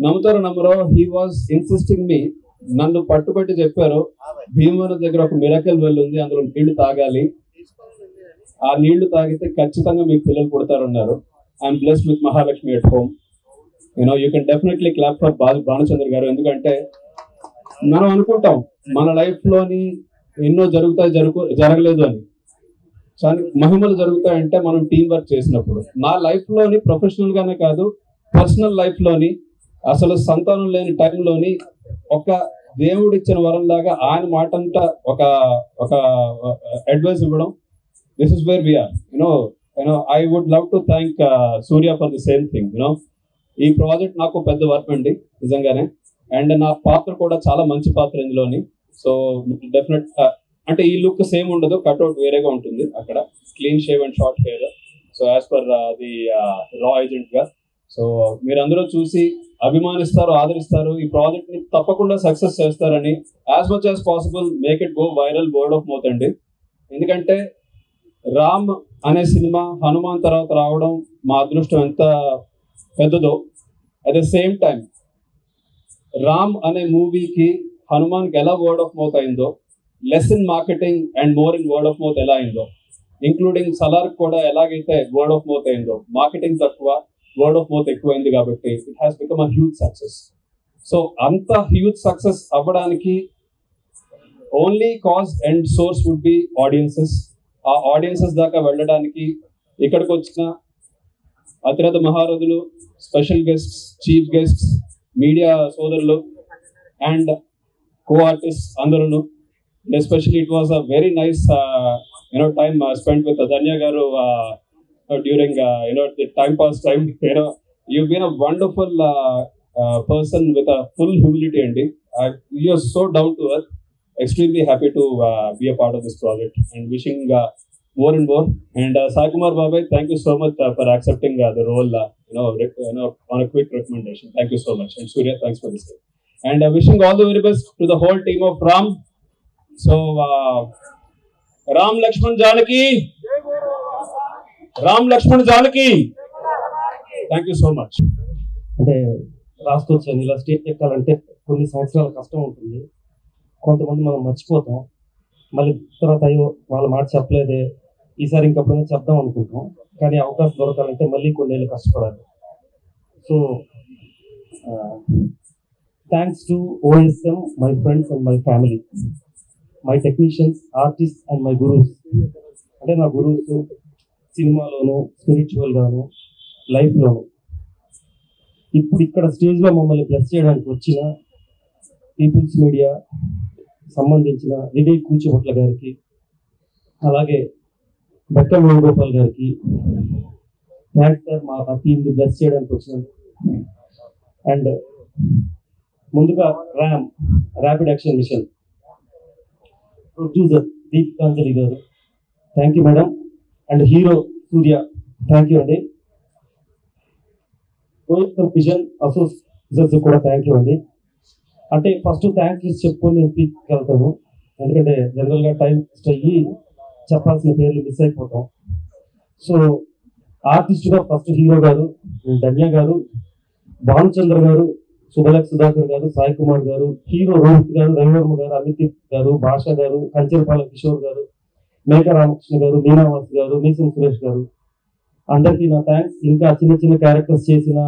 నమ్ముతారో నమ్మరో, హీ వాజ్ ఇన్సిస్టింగ్ మీ. నన్ను పట్టుబట్టి చెప్పారు, భీమవరం దగ్గర ఒక మిరకల్ వెల్ ఉంది, అందులో నీళ్లు తాగాలి, ఆ నీళ్లు తాగితే ఖచ్చితంగా మీకు పిల్లలు పుడతారన్నారు. I'm blessed with Mahalakshmi at home. You can definitely clap for Bhanuchandra garu. ఎందుకంటే మనం అనుకుంటాం మన లైఫ్లోని ఎన్నో జరగలేదు అని, కానీ మహిమలు జరుగుతాయంటే మనం టీం వర్క్ చేసినప్పుడు. నా లైఫ్లోని ప్రొఫెషనల్ గానే కాదు, పర్సనల్ లైఫ్లోని అసలు సంతానం లేని టైంలోని ఒక దేవుడిచ్చిన వరంలాగా ఆయన మాట అంతా ఒక అడ్వైస్ ఇవ్వడం. This is where we're. I would love to thank Surya for the same thing. ఈ ప్రాజెక్ట్ నాకు పెద్ద వర్క్ అండి నిజంగానే. అండ్ నా పాత్ర కూడా చాలా మంచి పాత్ర ఇందులోని. సో డెఫినెట్ అంటే ఈ లుక్ సేమ్ ఉండదు, కట్అవుట్ వేరేగా ఉంటుంది. అక్కడ clean shave and short hair. So as per the రా ఏజెంట్ గా. సో మీరందరూ చూసి అభిమానిస్తారు, ఆదరిస్తారు. ఈ ప్రాజెక్ట్ ని తప్పకుండా సక్సెస్ చేస్తారని as much as possible make it go viral, word of mouth అండి. ఎందుకంటే రామ్ అనే సినిమా హనుమాన్ తర్వాత రావడం మా అదృష్టం ఎంత పెద్దదో, at the same time Ram అనే మూవీకి హనుమాన్కి ఎలా వర్డ్ ఆఫ్ మౌత్ అయిందో, less in marketing and more in word of mouth ఎలా అయిందో, ఇంక్లూడింగ్ సలార్ కూడా ఎలాగైతే వర్డ్ ఆఫ్ మౌత్ అయిందో, మార్కెటింగ్ తక్కువ వర్డ్ ఆఫ్ మౌత్ ఎక్కువైంది కాబట్టి it has become a huge success. So అంత హ్యూజ్ సక్సెస్ అవ్వడానికి only cause and source would be audiences. ఆ ఆడియన్సెస్ దాకా వెళ్ళడానికి ఇక్కడికి వచ్చిన అతిరథ మహారథులు, special guests, chief guests, media సోదరులు అండ్ కో ఆర్టిస్ట్ అందరూ. Especially it was a very nice time spent with Adanya garu during the time pass time. You've been a wonderful person with a full humility and you are so down to earth. Extremely happy to be a part of this project and wishing more and more. And Sai Kumar Babai, thank you so much for accepting the role on a quick recommendation. Thank you so much. And Surya, thanks for this. And wishing all the very best to the whole team of Ram. So Ram Lakshman Janaki, Ram Lakshman Janaki. Thank you so much. అంటే రాసుకొచ్చాను ఇలా state ఎక్కాలంటే కొన్ని సంవత్సరాల కష్టం ఉంటుంది. కొంతమంది మనం మర్చిపోతాం, మళ్ళీ తర్వాత అయ్యో వాళ్ళ మాట చెప్పలేదే, ఈసారి ఇంకప్పుడైనా చెప్దాం అనుకుంటాం. కానీ అవకాశం దొరకాలంటే మళ్ళీ కొన్నేళ్ళు కష్టపడాలి. So thanks to OSM, my friends and my family, my technicians, artist and my gurus. అంటే నా గురూస్ సినిమాలోను, స్పిరిచువల్ గాను, లైఫ్లోను. ఇప్పుడు ఇక్కడ స్టేజ్లో మమ్మల్ని బ్లెస్ చేయడానికి వచ్చిన పీపుల్స్ మీడియా సంబంధించిన వివేక్ కూచిభొట్ల గారికి, అలాగే బెక్కం వేణుగోపాల్ గారికి థ్యాంక్స్ సార్, మా టీంని బ్లెస్ చేయడానికి వచ్చినందుకు. అండ్ ముందుగా rapid action machine producer Deepikanjali గారు, thank you madam. And hero Surya, thank you అండి. విజన్ అసోసియేట్స్ కూడా థ్యాంక్ యూ అండి. అంటే ఫస్ట్ థ్యాంక్స్ లిస్ట్ చెప్పుకొని నేను స్పీచ్కి వెళ్తాను, ఎందుకంటే జనరల్గా టైం వేస్ట్ అయ్యి చెప్పాల్సిన పేర్లు మిస్ అయిపోతాం. సో ఆర్టిస్ట్గా ఫస్ట్ హీరో గారు, ధన్య గారు, భానుచంద్ర గారు, శుభలక్ సుధాకర్ గారు, సాయి కుమార్ గారు, హీరో రోహిత్ గారు, రవివర్మ గారు, అమిత్ గారు, భాష గారు, కంచెరపాల కిషోర్ గారు, మేక రామకృష్ణ గారు, మీనావాస్ గారు, మీసం సురేష్ గారు, అందరికీ నా థ్యాంక్స్. ఇంకా చిన్న చిన్న క్యారెక్టర్స్ చేసిన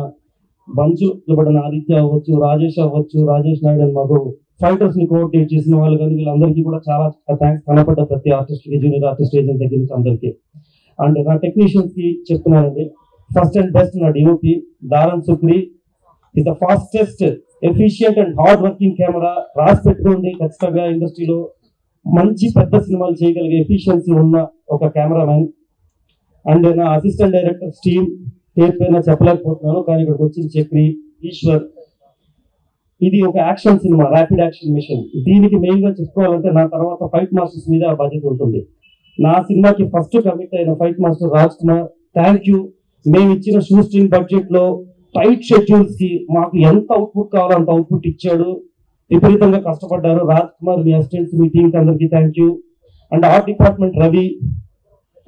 బంచు పడిన ఆదిత్య అవ్వచ్చు, రాజేష్ అవ్వచ్చు, రాజేష్ నాయుడు అని మాకు ఫైటర్స్ ని కోఆర్డినేట్ చేసిన వాళ్ళు కానీ వీళ్ళందరికీ కూడా చాలా థ్యాంక్స్. కనపడ్డ ప్రతి ఆర్టిస్ట్ కి, జూనియర్ ఆర్టిస్ట్ ఏజెంట్ దగ్గర నుంచి అందరికీ. అండ్ నా టెక్నీషియన్స్ కి చెప్తున్నానండి, ఫస్ట్ అండ్ బెస్ట్ నా DOP Daran Sukri, with the fastest, efficient and hard working camera. రాసి పెట్టుకోండి, ఖచ్చితంగా ఇండస్ట్రీలో మంచి పెద్ద సినిమాలు చేయగలిగే ఎఫిషియన్సీ ఉన్న ఒక కెమెరామెన్. అండ్ నా అసిస్టెంట్ డైరెక్టర్ టీమ్ పేరు పైన చెప్పలేకపోతున్నాను, కానీ ఇక్కడికి వచ్చిన చక్రి, ఈశ్వర్. ఇది ఒక action cinema, rapid action mission. దీనికి మెయిన్ గా చెప్పుకోవాలంటే నా తర్వాత ఫైట్ మాస్టర్స్ మీద బాధ్యత ఉంటుంది. నా సినిమాకి ఫస్ట్ కమిట్ అయిన fight master Raj Kumar, thank you. మేము ఇచ్చిన షూ స్ట్రింగ్ బడ్జెట్ లో టైట్ షెడ్యూల్స్ కి మాకు ఎంత అవుట్పుట్ కావాలో అంత అవుట్పుట్ ఇచ్చాడు. విపరీతంగా కష్టపడ్డారు రాజ్ కుమార్, మీ అసిస్టెంట్స్, మీ టీమ్ అందరికి thank you. And art department Ravi,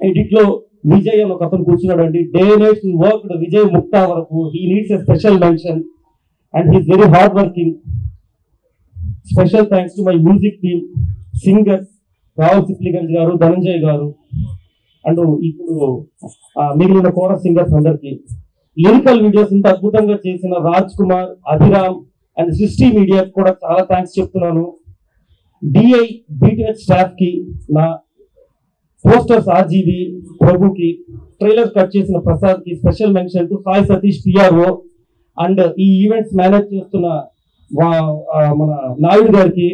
edit లో విజయ్ అని ఒక అతను కూర్చున్నాడు అండి. Day night work Vijay Mukta వరకు. He needs a special mention and he's very hard working. Special thanks to my music team, singers Rahul Sipligunj garu, Dhananjay garu, and ఇప్పుడు మిగిలిన కోరస్ సింగర్స్ అందరికి. లిరికల్ వీడియోస్ ఇంత అద్భుతంగా చేసిన రాజ్ కుమార్, అభిరామ్ అండ్ సృష్టి మీడియాకి కూడా చాలా థ్యాంక్స్ చెప్తున్నాను. డిఐ బీటీహెచ్ స్టాఫ్ కి, నా పోస్టర్స్ ఆర్జీవి ప్రభుకి, ట్రైలర్ కట్ చేసిన ప్రసాద్ కి special mention to Sai Satish PRO and ఈ ఈవెంట్స్ మేనేజ్ చేస్తున్న మన నాయుడు గారికి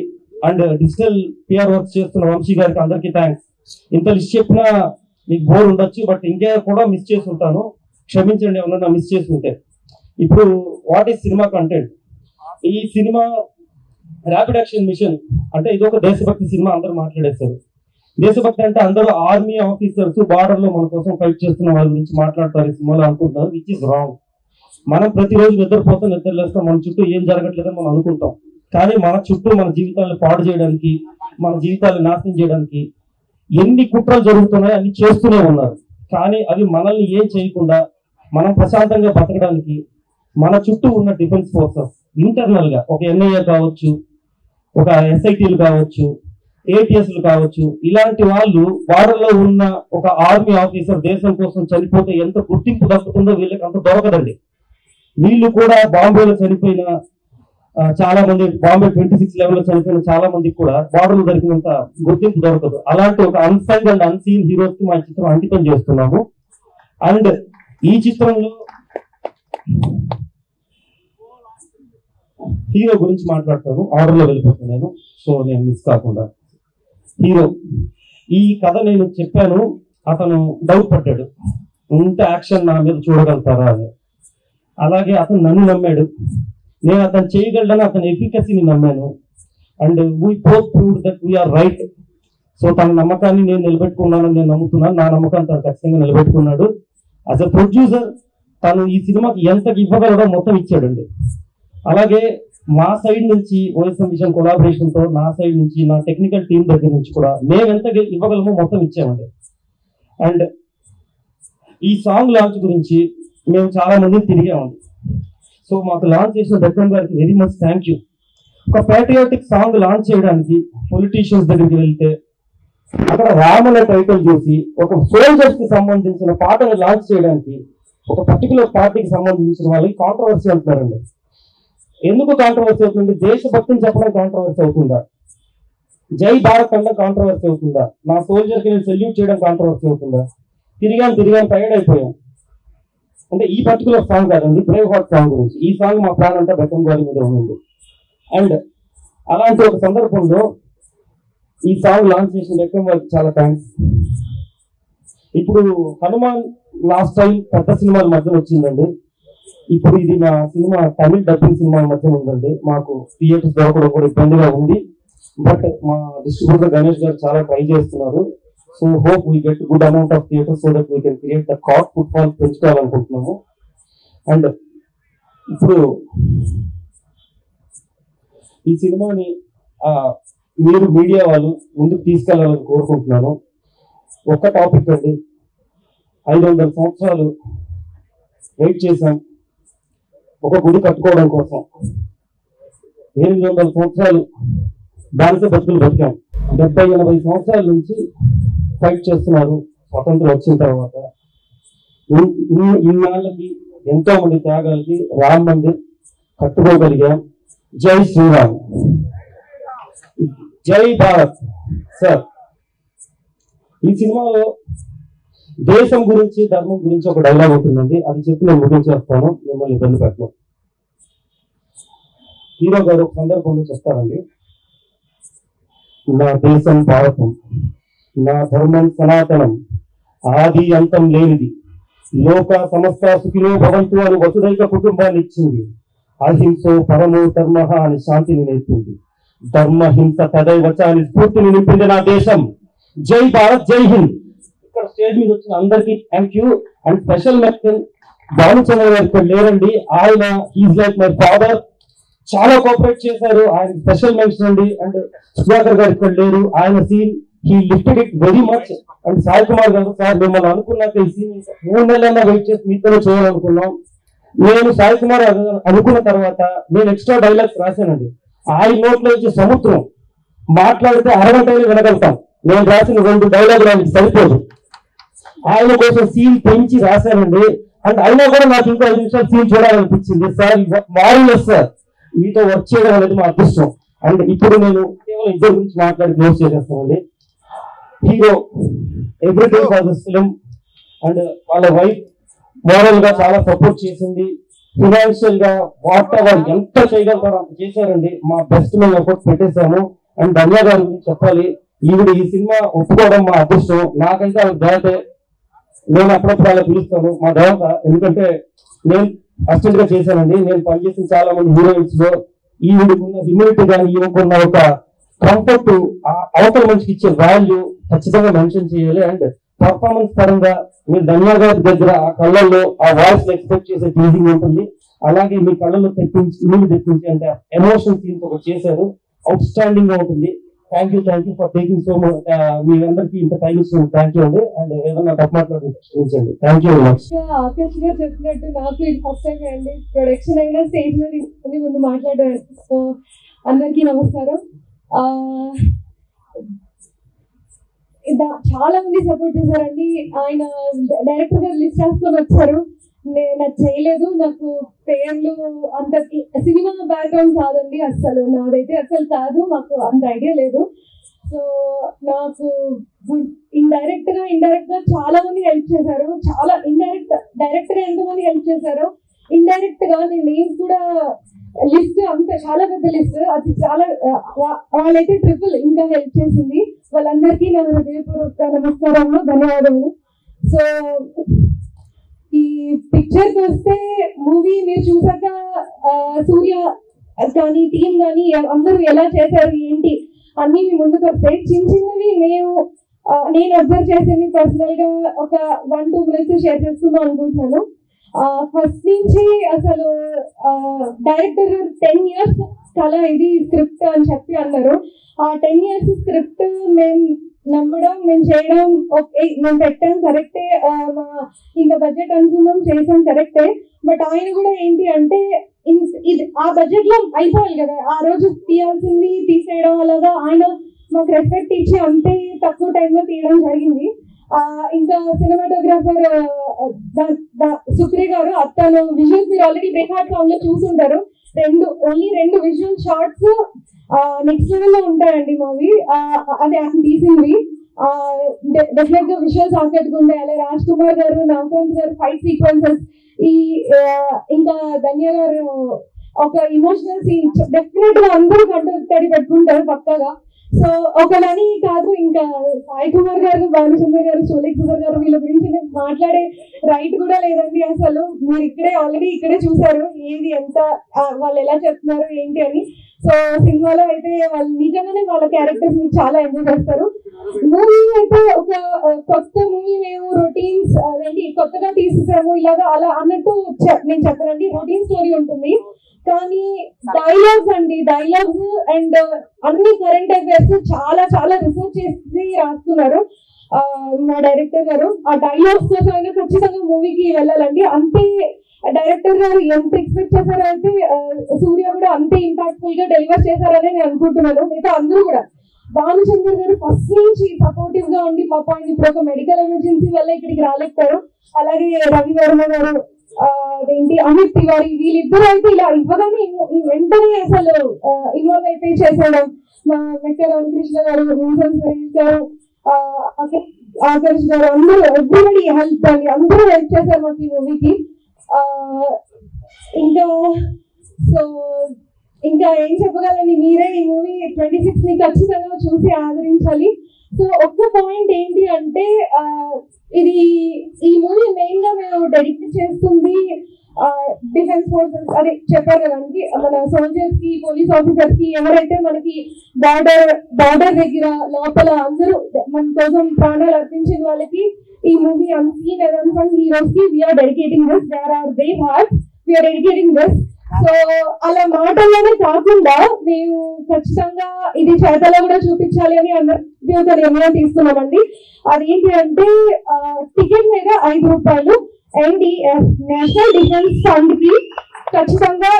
అండ్ డిజిటల్ పిఆర్ వర్క్ చేస్తున్న వంశీ గారికి అందరికీ థ్యాంక్స్. ఇంత లిస్ట్ చెప్పినా మీకు బోర్ ఉండొచ్చు, బట్ ఇంకా కూడా మిస్ చేసి ఉంటాను, క్షమించండి ఏమన్నా మిస్ చేసి ఉంటే. ఇప్పుడు వాట్ ఈస్ సినిమా కంటెంట్? ఈ సినిమా ర్యాపిడ్ యాక్షన్ మిషన్ అంటే ఇది ఒక దేశభక్తి సినిమా. అందరూ మాట్లాడేశారు దేశభక్తి అంటే అందరూ ఆర్మీ ఆఫీసర్స్ బార్డర్ లో మన కోసం ఫైట్ చేస్తున్న వాళ్ళ గురించి మాట్లాడతారు ఈ సినిమాలో అనుకుంటున్నారు, విచ్ ఇస్ రాంగ్. మనం ప్రతిరోజు నిద్రపోతాం, నిద్రలేస్తాం, మన చుట్టూ ఏం జరగట్లేదని మనం అనుకుంటాం. కానీ మన చుట్టూ మన జీవితాలను పాడు చేయడానికి, మన జీవితాలను నాశనం చేయడానికి ఎన్ని కుట్రలు జరుగుతున్నాయో అన్ని చేస్తూనే ఉన్నారు. కానీ అవి మనల్ని ఏం చేయకుండా మనం ప్రశాంతంగా బతకడానికి మన చుట్టూ ఉన్న డిఫెన్స్ ఫోర్సెస్ ఇంటర్నల్ గా ఒక ఎన్ఐఏ కావచ్చు, ఒక ఎస్ఐటీలు కావచ్చు, ఏటీఎస్లు కావచ్చు, ఇలాంటి వాళ్ళు బార్డర్లో ఉన్న ఒక ఆర్మీ ఆఫీసర్ దేశం కోసం చనిపోతే ఎంత గుర్తింపు దక్కుతుందో వీళ్ళకి అంత దొరకదండి. వీళ్ళు కూడా బాంబేలో చనిపోయిన చాలా మంది, బాంబే 26 లెవెల్లో చనిపోయిన చాలా మందికి కూడా బార్డర్లో దొరికినంత గుర్తింపు దొరకదు. అలాంటి ఒక అన్సంగ్ అండ్ అన్సీన్ హీరోస్ కి మా చిత్రం అంకితం చేస్తున్నాము. అండ్ ఈ చిత్రంలో హీరో గురించి మాట్లాడతాను, ఆర్డర్ లో వెళ్ళిపోతున్నాను, సో నేను మిస్ కాకుండా. హీరో ఈ కథ నేను చెప్పాను, అతను డౌట్ పడ్డాడు, ఇంత యాక్షన్ నా మీద చూడగలుగుతారా అని. అలాగే అతను నన్ను నమ్మాడు, నేను అతను చేయగలడని అతని ఎఫికసీని నమ్మాను. And we both proved that we're right. So తన నమ్మకాన్ని నేను నిలబెట్టుకున్నానని నేను నమ్ముతున్నాను, నా నమ్మకాన్ని తను ఖచ్చితంగా నిలబెట్టుకున్నాడు. యాజ్ అ ప్రొడ్యూసర్ తను ఈ సినిమాకి ఎంత ఇవ్వగలడో మొత్తం ఇచ్చాడండి. అలాగే మా సైడ్ నుంచి ఓఎస్ఎం విజన్ కొలాబరేషన్ తో, నా సైడ్ నుంచి, నా టెక్నికల్ టీం దగ్గర నుంచి కూడా మేము ఎంత ఇవ్వగలమో మొత్తం ఇచ్చామండి. అండ్ ఈ సాంగ్ లాంచ్ గురించి మేము చాలా మందిని తిరిగామండి. సో మాకు లాంచ్ చేసిన దక్కన్ గారికి వెరీ మచ్ థ్యాంక్ యూ. ఒక ప్యాట్రియాటిక్ సాంగ్ లాంచ్ చేయడానికి పొలిటీషియన్స్ దగ్గరికి వెళ్తే అక్కడ రామల టైటిల్ చూసి ఒక సోల్జర్స్ కి సంబంధించిన పాటను లాంచ్ చేయడానికి ఒక పర్టికులర్ పార్టీకి సంబంధించిన వాళ్ళకి కాంట్రవర్సీ అంటున్నారండి. ఎందుకు కాంట్రవర్సీ అవుతుంది? దేశభక్తిని చెప్పడం కాంట్రవర్సీ అవుతుందా? జై భారత్ అంటే కాంట్రవర్సీ అవుతుందా? నా సోల్జర్ కి నేను సెల్యూట్ చేయడం కాంట్రవర్సీ అవుతుందా? తిరిగాం టైర్డ్ అయిపోయాం. అంటే ఈ పర్టికులర్ సాంగ్ కాదండి, బ్రేవ్ హార్ట్ సాంగ్ గురించి. ఈ సాంగ్ మా ప్లాన్ అంతా బెక్కం గారి మీద ఉంది. అండ్ అలాంటి ఒక సందర్భంలో ఈ సాంగ్ లాంచ్ చేసిన బెక్కం గారికి చాలా థ్యాంక్స్. ఇప్పుడు హనుమాన్ లాస్ట్ టైం పెద్ద సినిమాల మధ్యన వచ్చిందండి. ఇప్పుడు ఇది మా సినిమా తమిళ డబ్బింగ్ సినిమాల మధ్య ఉందండి. మాకు థియేటర్స్ దొరకడం కూడా ఇబ్బందిగా ఉంది. బట్ మా డిస్ట్రిబ్యూటర్ గణేష్ గారు చాలా ట్రై చేస్తున్నారు. So hope we get good amount of theatres so that we can create the cost footfall పెంచుకోవాలనుకుంటున్నాము. అండ్ ఇప్పుడు ఈ సినిమాని మీరు మీడియా వాళ్ళు ముందుకు తీసుకెళ్లాలని కోరుకుంటున్నాను. ఒక్క టాపిక్ అండి, 500 సంవత్సరాలు వెయిట్ చేశాం ఒక గుడి కట్టుకోవడం కోసం. 800 సంవత్సరాలు బానిస బతుకులు బతికాం. 70-80 సంవత్సరాల నుంచి ఫైట్ చేస్తున్నారు స్వతంత్రం వచ్చిన తర్వాత. ఇన్నాళ్ళకి ఎంతో మంది త్యాగాలకి రామ్ మందిర్ కట్టుకోగలిగాం. జై శ్రీరామ్, జై భారత్. సార్ ఈ సినిమాలో దేశం గురించి, ధర్మం గురించి ఒక డైలాగ్ ఉంటుందండి, అది చెప్పి నేను ముగించేస్తాను, మిమ్మల్ని ఇబ్బంది పెట్టను. హీరో గారు ఒక సందర్భంలో చెప్తారండి, నా దేశం భారతం, నా ధర్మం సనాతనం, ఆది అంతం లేనిది, లోక సమస్త సుఖినో భవంతు అని వసుదైక కుటుంబాన్ని ఇచ్చింది, అహింసో పరమో ధర్మ అని శాంతిని నేర్పింది, ధర్మ హింస తదైవచ అని స్ఫూర్తిని నింపింది నా దేశం. జై భారత్, జై హింద్. ఇక్కడ స్టేజ్ మీద వచ్చిన అందరికీ thank you. And special mention Bhanuchandra garu ఇక్కడ లేరండి, ఆయన ఈజ్ లైక్ మై ఫాదర్, చాలా కోఆపరేట్ చేశారు, ఆయన స్పెషల్ మెన్షన్ అండి. అండ్ సుధాకర్ గారు ఇక్కడ లేరు, ఆయన scene he lifted it very much. And Sai Kumar గారు, సార్ మిమ్మల్ని అనుకున్నాక ఈ సీన్ 3 నెలలన్నా వెయిట్ చేసి మీతో చేయాలనుకున్నాం. నేను సాయి కుమార్ అనుకున్న తర్వాత నేను ఎక్స్ట్రా డైలాగ్స్ రాశానండి. ఆయన నోట్లో నుంచి సముద్రం మాట్లాడితే 60 గంటలు వినగలుగుతాం. నేను రాసిన 2 డైలాగులు ఆయనకి సరిపోదు. ఆయన కోసం సీన్ పెంచి రాశానండి. అండ్ అయినా కూడా నాకు ఇంకో 5 నిమిషాలు సీన్ చూడాలనిపించింది. సార్ మార్వెలస్ సార్, మీతో వర్క్ చేయడం అనేది మా అదృష్టం. అండ్ ఇప్పుడు నేను కేవలం ఇద్దరు గురించి మాట్లాడి క్లోజ్ చేసేస్తానండి. Hero everything for this film and వాళ్ళ వైఫ్ మోరల్ గా చాలా సపోర్ట్ చేసింది. ఫినాన్షియల్ గా వాట్ ఎవర్ ఎంత చేయగలుగుతారో అంత చేశారండి. మా బెస్ట్ మేము ఎఫర్ట్ పెట్టేశాము. అండ్ ధన్య గారి గురించి చెప్పాలి, ఈవిడ ఈ సినిమా ఒప్పుకోవడం మా అదృష్టం. నాకైతే ఆవిడ దేవతే. నేను అప్పుడప్పుడు అలా పిలుస్తాను మా దేవత, ఎందుకంటే నేను అసిస్టెంట్ గా చేశానండి. నేను పనిచేసిన చాలా మంది హీరోయిన్స్ లో ఈవిడకున్న హ్యూమిలిటీ కానీ ఈవిడకున్న ఒక కంఫర్ట్, అవతల మనిషికి ఇచ్చే వాల్యూ ఖచ్చితంగా మెన్షన్ చేయాలి. అండ్ పర్ఫార్మెన్స్ పరంగా మీరు ధన్య గారి దగ్గర ఆ కళ్ళల్లో ఆ వాయిస్ ఎక్స్పెక్ట్ చేసే టీజింగ్ ఉంటుంది. అలాగే మీ కళ్ళల్లో తెప్పించి అంటే ఎమోషన్ సీన్స్ ఒకటి చేశారు, అవుట్ స్టాండింగ్ గా ఉంటుంది. Thank you for taking so much. మీ అందరికి ఇంత టైం ఇచ్చిన థ్యాంక్ యూ అండి. అండ్ ఏదన్నా తప్పు మాట్లాడుతుంది thank you very much. Akash గారు చెప్పినట్టు నాకు ఇది ఫస్ట్ టైం అండి ప్రొడక్షన్ అయినా స్టేజ్ మీద తీసుకుని ముందు మాట్లాడారు. సో అందరికీ నమస్కారం. చాలా మంది సపోర్ట్ చేశారండి. ఆయన డైరెక్టర్ గారు లిస్ట్ చేసుకొని వచ్చారు. నేను చేయలేదు, నాకు పేర్లు అంత సినిమా బ్యాక్గ్రౌండ్ కాదండి, అస్సలు నాదైతే అస్సలు కాదు, మాకు అంత ఐడియా లేదు. సో నాకు ఇండైరెక్ట్ గా చాలా మంది హెల్ప్ చేశారు. చాలా డైరెక్ట్ గా ఎంతమంది హెల్ప్ చేశారు, ఇండైరెక్ట్ గా నేను కూడా లిస్ట్ అంత చాలా పెద్ద లిస్ట్, అది చాలా వాళ్ళైతే ట్రిపుల్ ఇంకా హెల్ప్ చేసింది. వాళ్ళందరికీ నా హృదయపూర్వక నమస్కారము, ధన్యవాదములు. సో ఈ పిక్చర్కి వస్తే మూవీ మీరు చూసాక సూర్య కానీ టీం కానీ అందరూ ఎలా చేశారు ఏంటి అన్ని మీ ముందుకు వస్తాయి. చిన్నవి నేను అబ్జర్వ్ చేసింది పర్సనల్ గా ఒక 1-2 మినిట్స్ షేర్ చేసుకుందాం అనుకుంటున్నాను. ఫస్ట్ నుంచి అసలు డైరెక్టర్ 10 years కళ ఇది స్క్రిప్ట్ అని చెప్పి అన్నారు. ఆ 10 years స్క్రిప్ట్ మేము నమ్మడం, మేము చేయడం, మేము పెట్టాం కరెక్టే, ఇంత బడ్జెట్ అనుకున్నాం చేసాం కరెక్టే. బట్ ఆయన కూడా ఏంటి అంటే ఇది ఆ బడ్జెట్ లో అయిపోవాలి కదా, ఆ రోజు తీయాల్సింది తీసేయడం, అలాగా ఆయన మాకు రెస్పెక్ట్ ఇచ్చి అంతే తక్కువ టైంలో తీయడం జరిగింది. ఇంకా సినిమాటోగ్రాఫర్ సుక్రీ గారు, అతను విజువల్స్ మీరు ఆల్రెడీ బ్రేక్అవుట్ సాంగ్ లో చూసుంటారు. Only 2 visual shots next level లో ఉంటాయండి మావి. అది ఆయన తీసింది. డెఫినెట్ గా విజువల్స్ ఆకట్టుకుంటే అలా రాజ్ కుమార్ గారు, నవకాంత్ గారు ఫైట్ సీక్వెన్సెస్, ఇంకా ధన్య గారు ఒక ఇమోషనల్ సీన్ డెఫినెట్ గా అందరూ తడి పెట్టుకుంటారు పక్కగా. సో ఒకలని కాదు, ఇంకా సాయి కుమార్ గారు, భానుచంద్ర గారు, షోలేక్ సుధర్ గారు, వీళ్ళ గురించి నేను మాట్లాడే రైట్ కూడా లేదండి అసలు. మీరు ఆల్రెడీ ఇక్కడే చూసారు ఏది ఎంత వాళ్ళు ఎలా చెప్తున్నారు ఏంటి అని. సో సినిమాలో అయితే వాళ్ళు నిజంగానే వాళ్ళ క్యారెక్టర్స్ మీరు చాలా ఎంజాయ్ చేస్తారు. మూవీ అయితే ఒక కొత్త మూవీ, మేము రొటీన్స్ అదేంటి కొత్తగా తీసేసాము ఇలాగా అలా అన్నట్టు నేను చెప్పనండి. రొటీన్ స్టోరీ ఉంటుంది, కానీ డైలాగ్స్ అండ్ అన్ని కరెంట్ అఫైర్స్ చాలా చాలా రిసర్చ్ చేసి రాస్తున్నారు మా డైరెక్టర్ గారు. ఆ డైలాగ్స్ కోసం అయినా ఖచ్చితంగా మూవీకి వెళ్ళాలండి. అంతే డైరెక్టర్ గారు ఎంత ఎక్స్పెక్ట్ చేశారో అయితే సూర్య కూడా అంతే ఇంపాక్ట్ఫుల్ గా డెలివర్ చేశారని నేను అనుకుంటున్నాను. మిగతా అందరూ కూడా భానుచంద్ర గారు ఫస్ట్ నుంచి సపోర్టివ్ గా ఉండి పాప ఇప్పుడు ఒక మెడికల్ ఎమర్జెన్సీ వల్ల ఇక్కడికి రాలేకపోయారు. అలాగే రవి వర్మ గారు, అదేంటి అమిత్ తివారీ, వీళ్ళిద్దరూ అయితే ఇలా ఇవ్వగానే వెంటనే అసలు ఇన్వాల్వ్ అయిపోయి చేసేయడం. మా మెక్క రామకృష్ణ గారు, సురేష్ గారు, ఆకర్ష్ గారు, అందరూ ఎవ్రీబడి హెల్ప్ అండి, అందరూ హెల్ప్ చేశారు మాకు ఈ మూవీకి. ఇంకా ఏం చెప్పగలండి, మీరే ఈ మూవీ 26 ని ఖచ్చితంగా చూసి ఆదరించాలి. సో ఒక్క పాయింట్ ఏంటి అంటే ఈ మూవీ మెయిన్ గా మేము డెడికేట్ చేస్తుంది డిఫెన్స్ ఫోర్సెస్, అదే చెప్పారు కదండి, మన సోల్జర్స్ కి, పోలీస్ ఆఫీసర్స్ కి, ఎవరైతే మనకి బార్డర్ దగ్గర లోపల అందరూ మన కోసం ప్రాణాలు అర్పించిన వాళ్ళకి ఈ movie unseen and unsung heroes కి we're dedicating this. There are brave hearts, we're dedicating this. So అలా మాటల్లోనే కాకుండా మేము ఖచ్చితంగా ఇది చేతలో కూడా చూపించాలి అని అందరికీ ఒక నిర్ణయం తీసుకున్నామండి. అదేంటి అంటే టికెట్ మీద ₹5 NDF నేషనల్ డిఫెన్స్ ఫండ్ కి ఖచ్చితంగా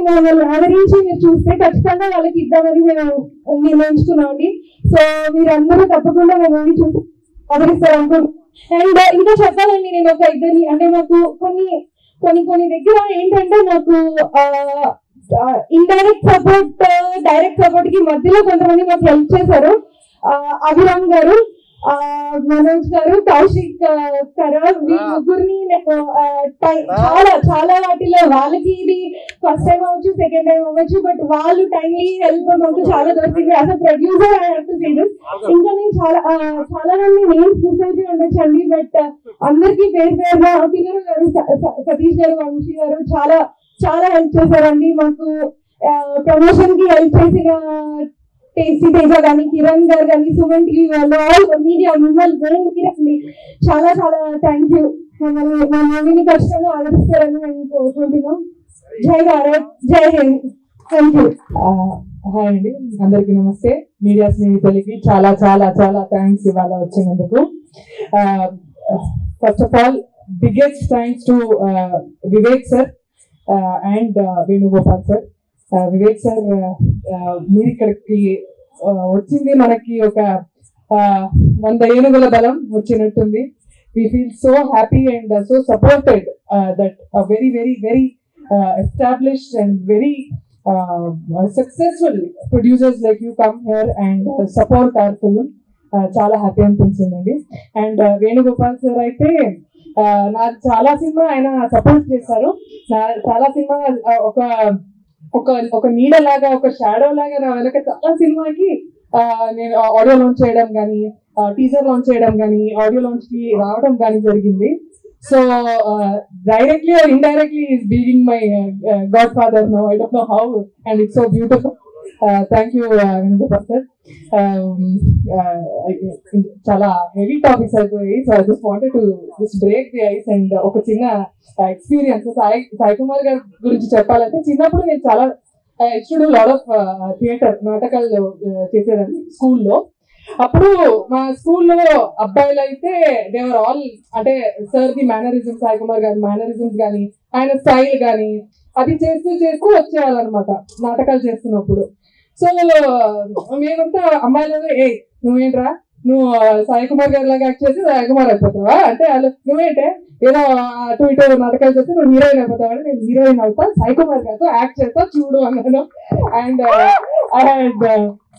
మమ్మల్ని ఆదరించి మీరు చూస్తే ఖచ్చితంగా వాళ్ళకి ఇద్దామని మేము నిర్ణయించుకున్నామండి. సో మీరందరూ తప్పకుండా మా మూవీ చూసి ఆదరిస్తారు అనుకుంటున్నాను. అండ్ ఇంకా చెప్పాలండి, నేను ఒక ఇద్దరిని అంటే మాకు కొన్ని దగ్గర ఏంటంటే మాకు ఇండైరెక్ట్ సపోర్ట్ డైరెక్ట్ సపోర్ట్ కి మధ్యలో కొంతమంది మాకు హెల్ప్ చేశారు. అభిరామ్ గారు, మనోజ్ గారు, కౌశిక్ కరార్, ముగ్గురిని చాలా వాటిలో వాళ్ళకి ఇది ఫస్ట్ టైం అవ్వచ్చు, సెకండ్ టైం అవ్వచ్చు, బట్ వాళ్ళు టైమ్లీ హెల్ప్ మాకు చాలా దొరికింది. As a producer I have to say this. ఇంకా నేను చాలా మంది నేమ్స్ మిస్ అయితే ఉండొచ్చండి, బట్ అందరికీ పేరు పేరుగా పిల్లలు గారు, సతీష్ గారు, వంశీ గారు చాలా హెల్ప్ చేశారండి మాకు. ప్రమోషన్ కి హెల్ప్ చేసిన టేస్టీ తేజ కానీ, కిరణ్ గారు కానీ, సుమన్ టీవీ వాళ్ళు, ఆల్ మీడియా మిమ్మల్ని చాలా థ్యాంక్ యూ. మా మూవీని ఖచ్చితంగా ఆదరిస్తారని మేము కోరుకుంటున్నాం. జై భారత్, జై హింద్. Thank you. హాయ్ అండి, అందరికీ నమస్తే. మీడియా స్నేహితులకి చాలా థ్యాంక్స్ ఇవాళ వచ్చినందుకు. First of all biggest thanks to Vivek sir and Venugopal sir. Vivek sir, మీరు ఇక్కడికి వచ్చింది మనకి ఒక 100 ఏనుగుల బలం వచ్చినట్టుంది. we feel so happy and so supported that a very established and very successful producers like you come here and support our film. చాలా happy అనిపించిందండి. అండ్ వేణుగోపాల్ సార్ అయితే నాకు చాలా సినిమా ఆయన సపోర్ట్ చేశారు. చాలా సినిమా ఒక నీడ లాగా, ఒక షాడో లాగా నా వెనక చాలా సినిమాకి నేను ఆడియో లాంచ్ చేయడం కానీ, టీజర్ లాంచ్ చేయడం కానీ, ఆడియో లాంచ్ కి రావడం కానీ జరిగింది. So directly or indirectly is being my God father now. I don't know how and it's so beautiful. Thank you Venugopal sir. చాలా హెవీ టాపిక్స్ అయిపోయి, so I just wanted to just break the ice and ఒక చిన్న experience Sai Kumar గారి గురించి చెప్పాలంటే, చిన్నప్పుడు నేను చాలా ఇచ్చుడు లాట్ ఆఫ్ థియేటర్ నాటకాలు చేసేదాన్ని స్కూల్లో. అప్పుడు మా స్కూల్లో అబ్బాయిలు అయితే దేవర్ ఆల్ అంటే sir the mannerism, Sai Kumar గారి మేనరిజమ్స్ కానీ, ఆయన స్టైల్ కానీ అది చేస్తూ వచ్చేవాళ్ళనమాట నాటకాలు చేస్తున్నప్పుడు. సో మేమంతా అమ్మాయిలు, నువ్వేంట్రా, నువ్వు సాయి కుమార్ గారి లాగా యాక్ట్ చేసి సాయి కుమార్ అయిపోతావా అంటే, వాళ్ళు నువ్వేంటే ఏదో అటు ఇటు నాటకాలు చేస్తే నువ్వు హీరోయిన్ అయిపోతావా అంటే, నేను హీరోయిన్ అవుతా, సాయి కుమార్ గారితో యాక్ట్ చేస్తా చూడు అన్నాను. And I had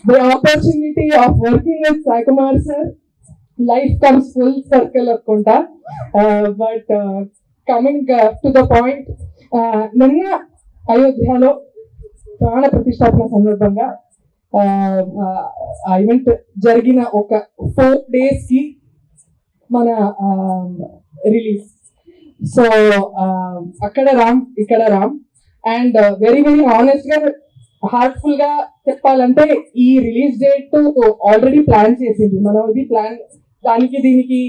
the opportunity of working with Sai Kumar sir. Life comes full circle అనుకుంటా. But coming to the point, నిన్న అయోధ్యలో ప్రాణ ప్రతిష్టాపన సందర్భంగా ఆ ఈవెంట్ జరిగిన ఒక 4 days కి మన రిలీజ్. సో అక్కడ రామ్, ఇక్కడ రామ్. అండ్ వెరీ హానెస్ట్ గా, హార్ట్ఫుల్ గా చెప్పాలంటే, ఈ రిలీజ్ డేట్ ఆల్రెడీ ప్లాన్ చేసింది మనం. ఇది ప్లాన్ దానికి దీనికి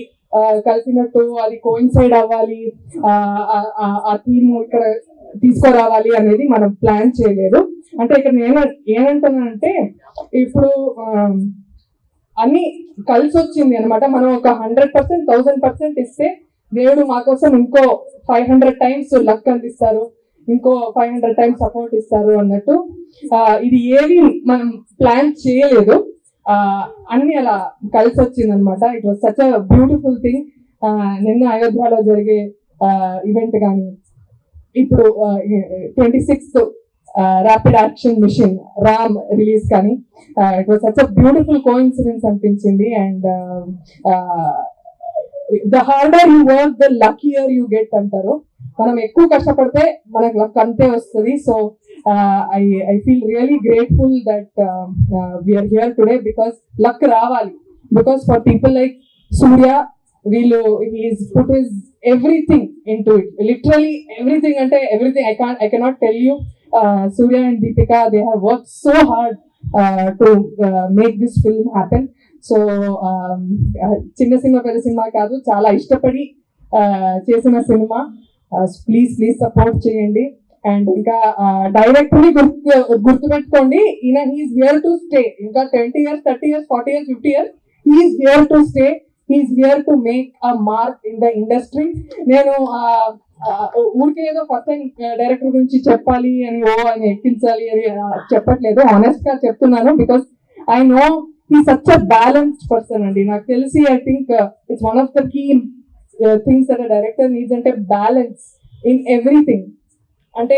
కలిసినట్టు అది కోయిన్సైడ్ అవ్వాలి, ఆ థీమ్ ఇక్కడ తీసుకురావాలి అనేది మనం ప్లాన్ చేయలేదు. అంటే ఇక్కడ నేను ఏమంటున్నానంటే, ఇప్పుడు అన్ని కలిసి వచ్చింది అనమాట. మనం ఒక 100%, 1000% ఇస్తే దేవుడు మా కోసం ఇంకో 500 times లక్ అందిస్తారు, ఇంకో 500 times సపోర్ట్ ఇస్తారు అన్నట్టు. ఇది ఏవి మనం ప్లాన్ చేయలేదు, అన్ని అలా కలిసి వచ్చింది అనమాట. It was such a beautiful thing. నిన్న అయోధ్యలో జరిగే ఈవెంట్ కానీ, ఇప్పుడు 26th rapid action mission Ram release కానీ, it was such a beautiful coincidence అనిపించింది. And the harder you work the luckier you get అంటారు. మనం ఎక్కువ కష్టపడితే మనకు లక్ అంతే వస్తుంది. So I feel really grateful that we're here today, because luck రావాలి. Because for people like Surya, వీళ్ళు he's put his everything in to it, literally everything. అంటే everything I cannot tell you. Surya and Deepika, they have worked so hard to make this film happen. So చిన్న cinema పెద్ద cinema కాదు, చాలా ఇష్టపడి చేసిన cinema. Please support చేయండి. And ఇంకా directly గుర్తుపెట్టుకోండి, ఈయన హీఈస్ హియర్ టు స్టే. ఇంకా 20 years, 30 years, 40 years, 50 years, he's here to stay. He's here to make a mark in the industry. నేను ఊరికే ఏదో ఫస్ట్ టైం డైరెక్టర్ గురించి చెప్పాలి అని అని ఎక్కించాలి అని చెప్పట్లేదు, ఆనెస్ట్ గా చెప్తున్నాను. Because I know he such a balanced person అండి. నాకు తెలిసి I think it's one of the key things that director needs అంటే బ్యాలెన్స్ ఇన్ ఎవ్రీథింగ్. అంటే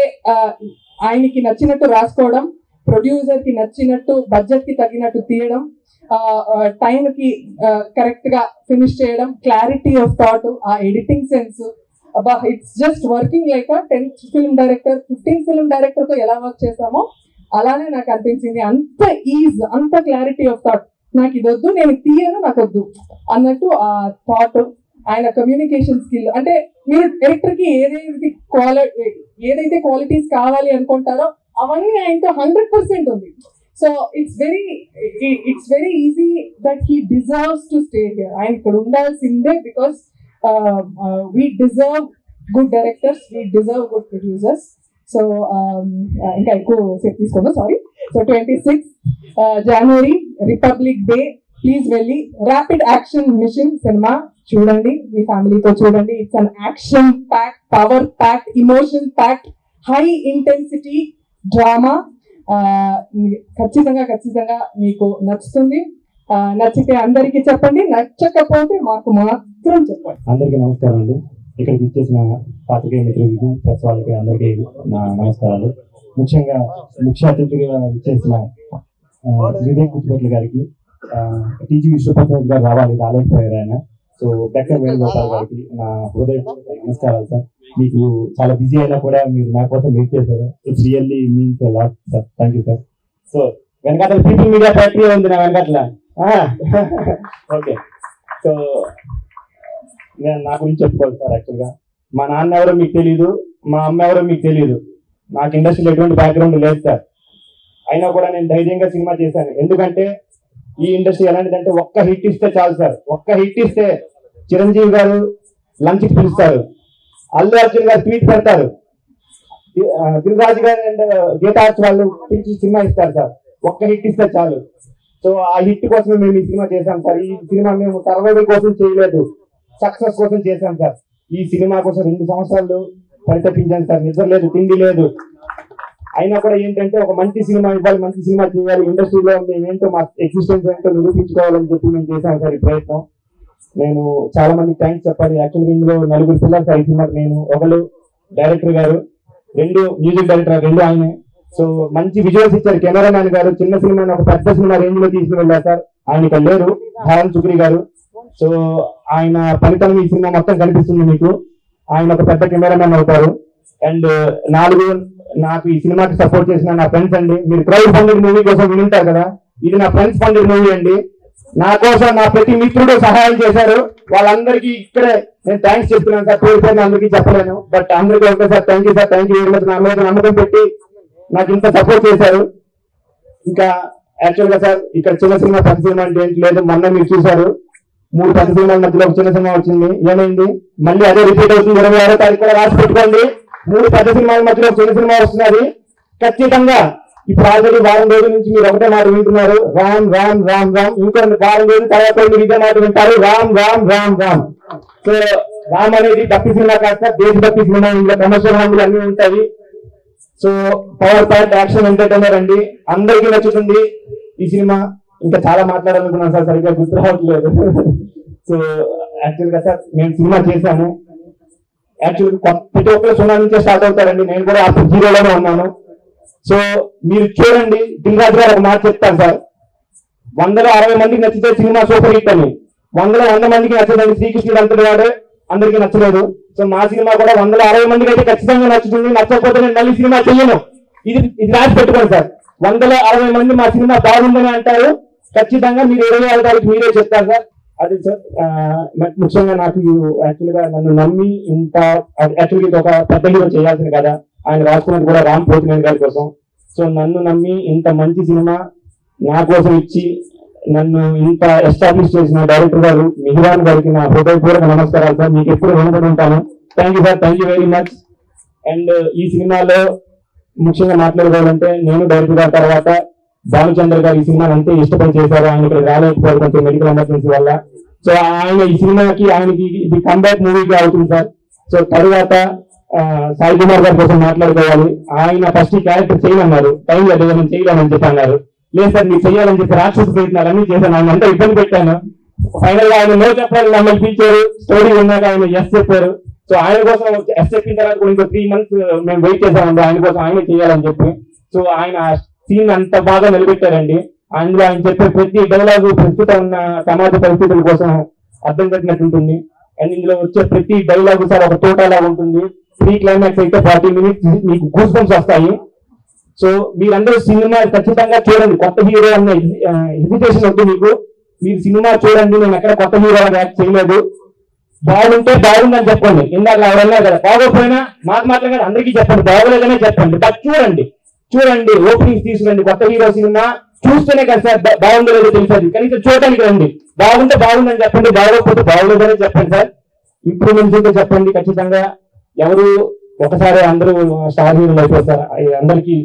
ఆయనకి నచ్చినట్టు రాసుకోవడం, ప్రొడ్యూసర్ కి నచ్చినట్టు బడ్జెట్ కి తగినట్టు తీయడం, టైం కి కరెక్ట్ గా ఫినిష్ చేయడం, క్లారిటీ ఆఫ్ థాట్, ఆ ఎడిటింగ్ సెన్స్, అబ్బా it's just working like 10th film director 15th film director తో ఎలా వర్క్ చేస్తామో అలానే నాకు అనిపించింది. అంత ఈజ్, అంత క్లారిటీ ఆఫ్ థాట్, నాకు ఇది వద్దు, నేను తీయను, నాకు వద్దు అన్నట్టు ఆ థాట్, ఆయన కమ్యూనికేషన్ స్కిల్. అంటే మీరు డైరెక్టర్ కి ఏదైతే క్వాలిటీస్ కావాలి అనుకుంటారో అవన్నీ ఆయనతో 100% ఉంది. So it's very easy that he deserves to stay here. ఆయన ఇక్కడ ఉండాల్సిందే, because we deserve good directors, we deserve good producers. So ఇంకా ఎక్కువ సేపు తీసుకున్నా, sorry. So 26 January republic day, please వెళ్ళి ర్యాపిడ్ యాక్షన్ మిషన్ సినిమా చూడండి, మీ ఫ్యామిలీతో చూడండి. It's an action pack, power pack, emotion pack, high intensity drama. ఖచ్చితంగా మీకు నచ్చుతుంది. నచ్చితే అందరికీ చెప్పండి, నచ్చకపోతే మాకు మాత్రం చెప్పండి. అందరికీ నమస్కారం అండి. ఇక్కడికి ఇచ్చేసిన పాత్రికేయ మిత్రులకి, ప్రెస్ వాళ్ళకి అందరికీ నా నమస్కారాలు. ముఖ్యంగా ముఖ్య అతిథిగా ఇచ్చేసిన వివేక్ కుట్టిపట్ల గారికి, టీజీ విశ్వప్రసాద్ గారు రాలేకపోయారు ఆయన. సో డాక్టర్ వేణుగోపాల్ గారికి నా హృదయపూర్వక నమస్కారాలు సార్. మీకు చాలా బిజీ అయినా కూడా మీరు నా కోసం వెయిట్ చేశారు. It's really means a lot sir. Thank you sir. So వెనకాల పీపుల్ మీడియా ఫ్యాక్టరీ ఉంది నా వెనకాల. ఓకే, సో నేను నా గురించి చెప్పుకోవాలి సార్. యాక్చువల్గా మా నాన్న ఎవరో మీకు తెలియదు, మా అమ్మ ఎవరో మీకు తెలియదు. నాకు ఇండస్ట్రీలో ఎటువంటి బ్యాక్గ్రౌండ్ లేదు సార్. అయినా కూడా నేను ధైర్యంగా సినిమా చేశాను. ఎందుకంటే ఈ ఇండస్ట్రీ ఎలాంటిదంటే ఒక్క హిట్ ఇస్తే చాలు సార్. ఒక్క హిట్ ఇస్తే చిరంజీవి గారు లంచ్కి పిలుస్తారు, అల్లు అర్జున్ గారు ట్వీట్ పెడతారు, దిల్ రాజు గారు అండ్ గీతా ఆర్ట్స్ వాళ్ళు పిలిచి సినిమా ఇస్తారు సార్. ఒక్క హిట్ ఇస్తే చాలు. సో ఆ హిట్ కోసమే మేము ఈ సినిమా చేశాం సార్. ఈ సినిమా మేము సర్వైవల్ కోసం చేయలేదు, సక్సెస్ కోసం చేశాం సార్. ఈ సినిమా కోసం 2 సంవత్సరాలు పరితపించాను సార్. నిద్ర లేదు, తిండి లేదు. అయినా కూడా ఏంటంటే ఒక మంచి సినిమా ఇవ్వాలి, మంచి సినిమా చేయాలి, ఇండస్ట్రీలో మేమేంటో మా ఎగ్జిస్టెన్స్ ఏంటో నిరూపించుకోవాలని చెప్పి మేము చేశాం సార్ ఈ ప్రయత్నం. నేను చాలా మందికి థ్యాంక్స్ చెప్పాలి. యాక్చువల్గా ఇందులో 4 పిల్లలు సార్ ఈ సినిమాకి. నేను ఒకళ్ళు డైరెక్టర్ గారు, 2 మ్యూజిక్ డైరెక్టర్, 2 ఆయనే. సో మంచి విజువల్స్ ఇచ్చారు కెమెరామ్యాన్ గారు. చిన్న సినిమాని ఒక పెద్ద సినిమా రేంజ్ లో తీసుకుని వెళ్ళారు సార్. ఆయన ఇక్కడ లేరు, ధారన్ చుక్రీ గారు. సో ఆయన ఫలితం ఈ సినిమా మొత్తం కనిపిస్తుంది మీకు. ఆయన ఒక పెద్ద కెమెరామ్యాన్ అవుతారు. అండ్ 4 నాకు ఈ సినిమాకి సపోర్ట్ చేసిన నా ఫ్రెండ్స్ అండి. మీరు క్రౌడ్ ఫండెడ్ మూవీ కోసం వినుంటారు కదా, ఇది నా ఫ్రెండ్స్ ఫండెడ్ మూవీ అండి. నా కోసం నా ప్రతి మిత్రుడు సహాయం చేశారు. వాళ్ళందరికీ ఇక్కడే నేను థ్యాంక్స్ చెప్తున్నాను సార్. పేరు అందరికీ చెప్పలేను, బట్ అందరికీ ఒకసారి thank you sir. Thank you very much. నా మీద నమ్మకం పెట్టి నాకు ఇంత సపోర్ట్ చేశారు. ఇంకా యాక్చువల్ గా సార్ ఇక్కడ చిన్న సినిమా పెద్ద సినిమా అంటే ఏంటి లేదు. మొన్న మీరు చూశారు 3 పెద్ద సినిమాల మధ్యలో ఒక చిన్న సినిమా వచ్చింది. ఏమైంది? మళ్ళీ అదే రిపీట్ అవుతుంది. 26వ తారీఖు కూడా రాసి పెట్టుకోండి. 3 పెద్ద సినిమాల మధ్యలో ఒక చిన్న సినిమా వస్తున్నది ఖచ్చితంగా. ఇప్పుడు ఆల్రెడీ వారం రోజుల నుంచి మీరు ఒకటే మాట వింటున్నారు, రామ్ రామ్ రామ్ రామ్. ఇంకో వారం రోజుల తర్వాత మీరు ఇదే మాట వింటారు, రామ్ రామ్ రామ్ రామ్. సో రామ్ అనేది భక్తి సినిమా కాదు సార్, దేశభక్తి సినిమా. ఇందులో కమర్షియల్ హామీలు అన్ని ఉంటాయి. So power pack action entertainer అండి, అందరికీ నచ్చుతుంది ఈ సినిమా. ఇంకా చాలా మాట్లాడాలనుకున్నాను సార్, సరిగ్గా గుర్తు రావట్లేదు. సో యాక్చువల్ గా సార్ మేము సినిమా చేశాము. యాక్చువల్గా ప్రతి ఒక్కరు 0 నుంచే స్టార్ట్ అవుతారండి. నేను కూడా అప్పుడు 0లోనే ఉన్నాను. సో మీరు చూడండి, దిల్ రాజు గారు ఒక మాట చెప్తారు సార్, 160 మందికి నచ్చితే సినిమా సూపర్ హిట్ అని. 100 మందికి నచ్చదండి. శ్రీకృష్ణుడు అంతటి వాడే, అందరికీ నచ్చలేదు. సో మా సినిమా కూడా 160 మందికి అయితే ఖచ్చితంగా నచ్చుతుంది. నచ్చకపోతే నేను మళ్ళీ సినిమా చెయ్యను. ఇది రాసి పెట్టుకోండి సార్. 160 మంది మా సినిమా బాగుందని అంటారు, ఖచ్చితంగా మీరు 26వ తారీఖు మీరే చెప్తారు సార్. అది సార్ ముఖ్యంగా నాకు యాక్చువల్గా నన్ను నమ్మి ఇంత, యాక్చువల్గా ఇది ఒక పెద్ద హీరో చేయాల్సింది కదా, ఆయన రాసుకున్నది కూడా రామ్ పోతినేని గారి కోసం. సో నన్ను నమ్మి ఇంత మంచి సినిమా నా కోసం ఇచ్చి నన్ను ఇంత ఎస్టాబ్లిష్ చేసిన డైరెక్టర్ గారు మిహిరాన్ గారికి నా హృదయపూర్వక నమస్కారాలు సార్. మీకు ఎప్పుడు రుణపడి ఉంటాను. Thank you sir, thank you very much. And ఈ సినిమాలో ముఖ్యంగా మాట్లాడుకోవాలంటే, నేను డైరెక్టర్ గారి తర్వాత భానుచంద్ర గారు ఈ సినిమాని అంతే ఇష్టపడి చేశారు. ఆయన ఇక్కడ రాలేకపోయారు కొంచెం మెడికల్ ఎమర్జెన్సీ వల్ల. సో ఆయన ఈ సినిమాకి ఆయనకి ఇది కంబ్యాక్ మూవీగా అవుతుంది సార్. సో తరువాత సాయి కుమార్ గారి కోసం మాట్లాడుకోవాలి. ఆయన ఫస్ట్ ఈ క్యారెక్టర్ చేయమన్నారు, టైం లేదు నేను చేయలేమని చెప్పి అన్నారు. లేదు సార్ మీరు చేయాలని చెప్పి రాక్షస ప్రయత్నాలు అన్ని చేశాను, ఆయన అంతా ఇబ్బంది పెట్టాను. ఫైనల్ గా ఆయన నో చెప్పాలని మమ్మల్ని పిలిచారు, స్టోరీ ఉన్నాక ఆయన ఎస్ చెప్పారు. సో ఆయన కోసం ఎస్ చెప్పిన తర్వాత కూడా ఇంకో 3 months మేము వెయిట్ చేసామండి ఆయన కోసం, ఆయన చేయాలని చెప్పి. సో ఆయన సీన్ అంత బాగా నిలబెట్టారండి. అందులో ఆయన చెప్పే ప్రతి డైలాగు ప్రస్తుతం ఉన్న సమాజ పరిస్థితుల కోసం అర్థం కట్టినట్టు ఉంటుంది. అండ్ ఇందులో వచ్చే ప్రతి డైలాగు సార్ ఒక తోటలా ఉంటుంది. ప్రీ క్లైమాక్స్ అయితే 40 minutes మీకు గూస్ బంప్స్ వస్తాయి. సో మీరందరూ సినిమా ఖచ్చితంగా చూడండి. కొత్త హీరో అన్న హెసిటేషన్ వద్దు మీకు, మీరు సినిమా చూడండి. నేను ఎక్కడ కొత్త హీరో యాక్ట్ చేయలేదు, బాగుంటే బాగుందని చెప్పండి. ఇందాక ఎవరన్నా కదా, బాగోపోయినా మాట్లాడగానే అందరికీ చెప్పండి, బాగోలేదనే చెప్పండి. బట్ చూడండి ఓపెనింగ్ తీసుకురండి. కొత్త హీరో సినిమా చూస్తేనే కదా సార్ బాగుందో లేదో తెలిసేది. కనీసం చూడటానికి రండి. బాగుంటే బాగుందని చెప్పండి, బాగోకపోతే బాగోలేదనే చెప్పండి సార్. ఇంప్రూవ్మెంట్స్ ఉంటే చెప్పండి. ఖచ్చితంగా ఎవరు ఒకసారి అందరూ స్టార్ హీరోలు అయిపోతారు, అందరికీ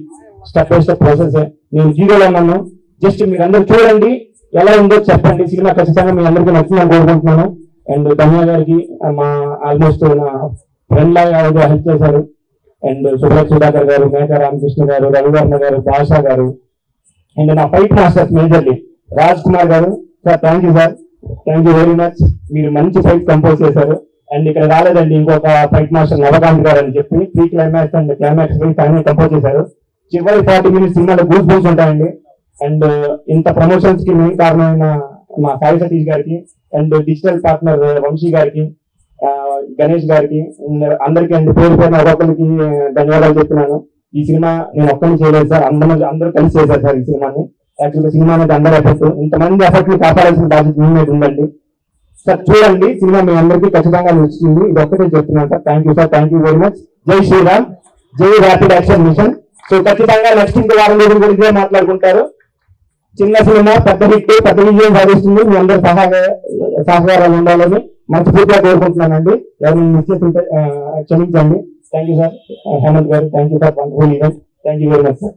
స్టెప్ బై స్టెప్ ప్రాసెస్. నేను జీరోలో ఉన్నాను, జస్ట్ మీరు అందరూ చూడండి, ఎలా ఉందో చెప్పండి. సినిమా ఖచ్చితంగా మీ అందరికీ నచ్చిందని కోరుకుంటున్నాను. అండ్ ధన్య గారికి మా ఆల్మోస్ట్ నా ఫ్రెండ్ లాగా హెల్ప్ చేశారు. అండ్ సుధాకర్ గారు, మేకా రామకృష్ణ గారు, రవివర్మ గారు, భాషా గారు, అండ్ నా fight masters majorly Raj Kumar గారు. Sir thank you sir, thank you very much. మీరు మంచి ఫైట్ కంపోజ్ చేశారు. అండ్ ఇక్కడ రాలేదండి ఇంకొక ఫైట్ మాస్టర్ నవకాంత్ గారు అని చెప్పి pre climax and climax final compose చేశారు. చివరి 40 minutes సినిమాలో గూస్ బంప్స్ ఉంటాయండి. అండ్ ఇంత ప్రమోషన్స్ కి మెయిన్ కారణమైన మా సాయి సతీష్ గారికి, అండ్ డిజిటల్ పార్ట్నర్ వంశీ గారికి, గణేష్ గారికి, అందరికీ అండి పేరు పేరున ఒక్కొక్కరికి ధన్యవాదాలు చెప్తున్నాను. ఈ సినిమా నేను ఒక్కరిని చేయలేదు సార్, అందరూ కలిసి చేశారు సార్ ఈ సినిమాని. యాక్చువల్గా సినిమా అనేది అందరి ఎఫెక్ట్, ఇంతమంది ఎఫెక్ట్ ని కాపాడాల్సిన బాధ్యత మీ మీద ఉందండి సార్. చూడండి సినిమా మీ అందరికీ ఖచ్చితంగా నచ్చుతుంది. ఇది ఒక్కటే చెప్తున్నాను sir. Thank you sir, thank you very much. జై శ్రీరామ్, జై ర్యాపిడ్ యాక్షన్ మిషన్. సో ఖచ్చితంగా నెక్స్ట్ ఇంకో వారం రోజుల గురించి మాట్లాడుకుంటారు. చిన్న సినిమా పెద్ద హిట్, పెద్ద విజయం సాధిస్తుంది. మీ అందరి సహకారాలు ఉండాలని మనస్ఫూర్తిగా కోరుకుంటున్నానండి. ఎవరిని మిస్ చేస్తుంటే క్షమించండి. Thank you sir. హేమంత్ గారు, thank you sir. Thank you very much sir.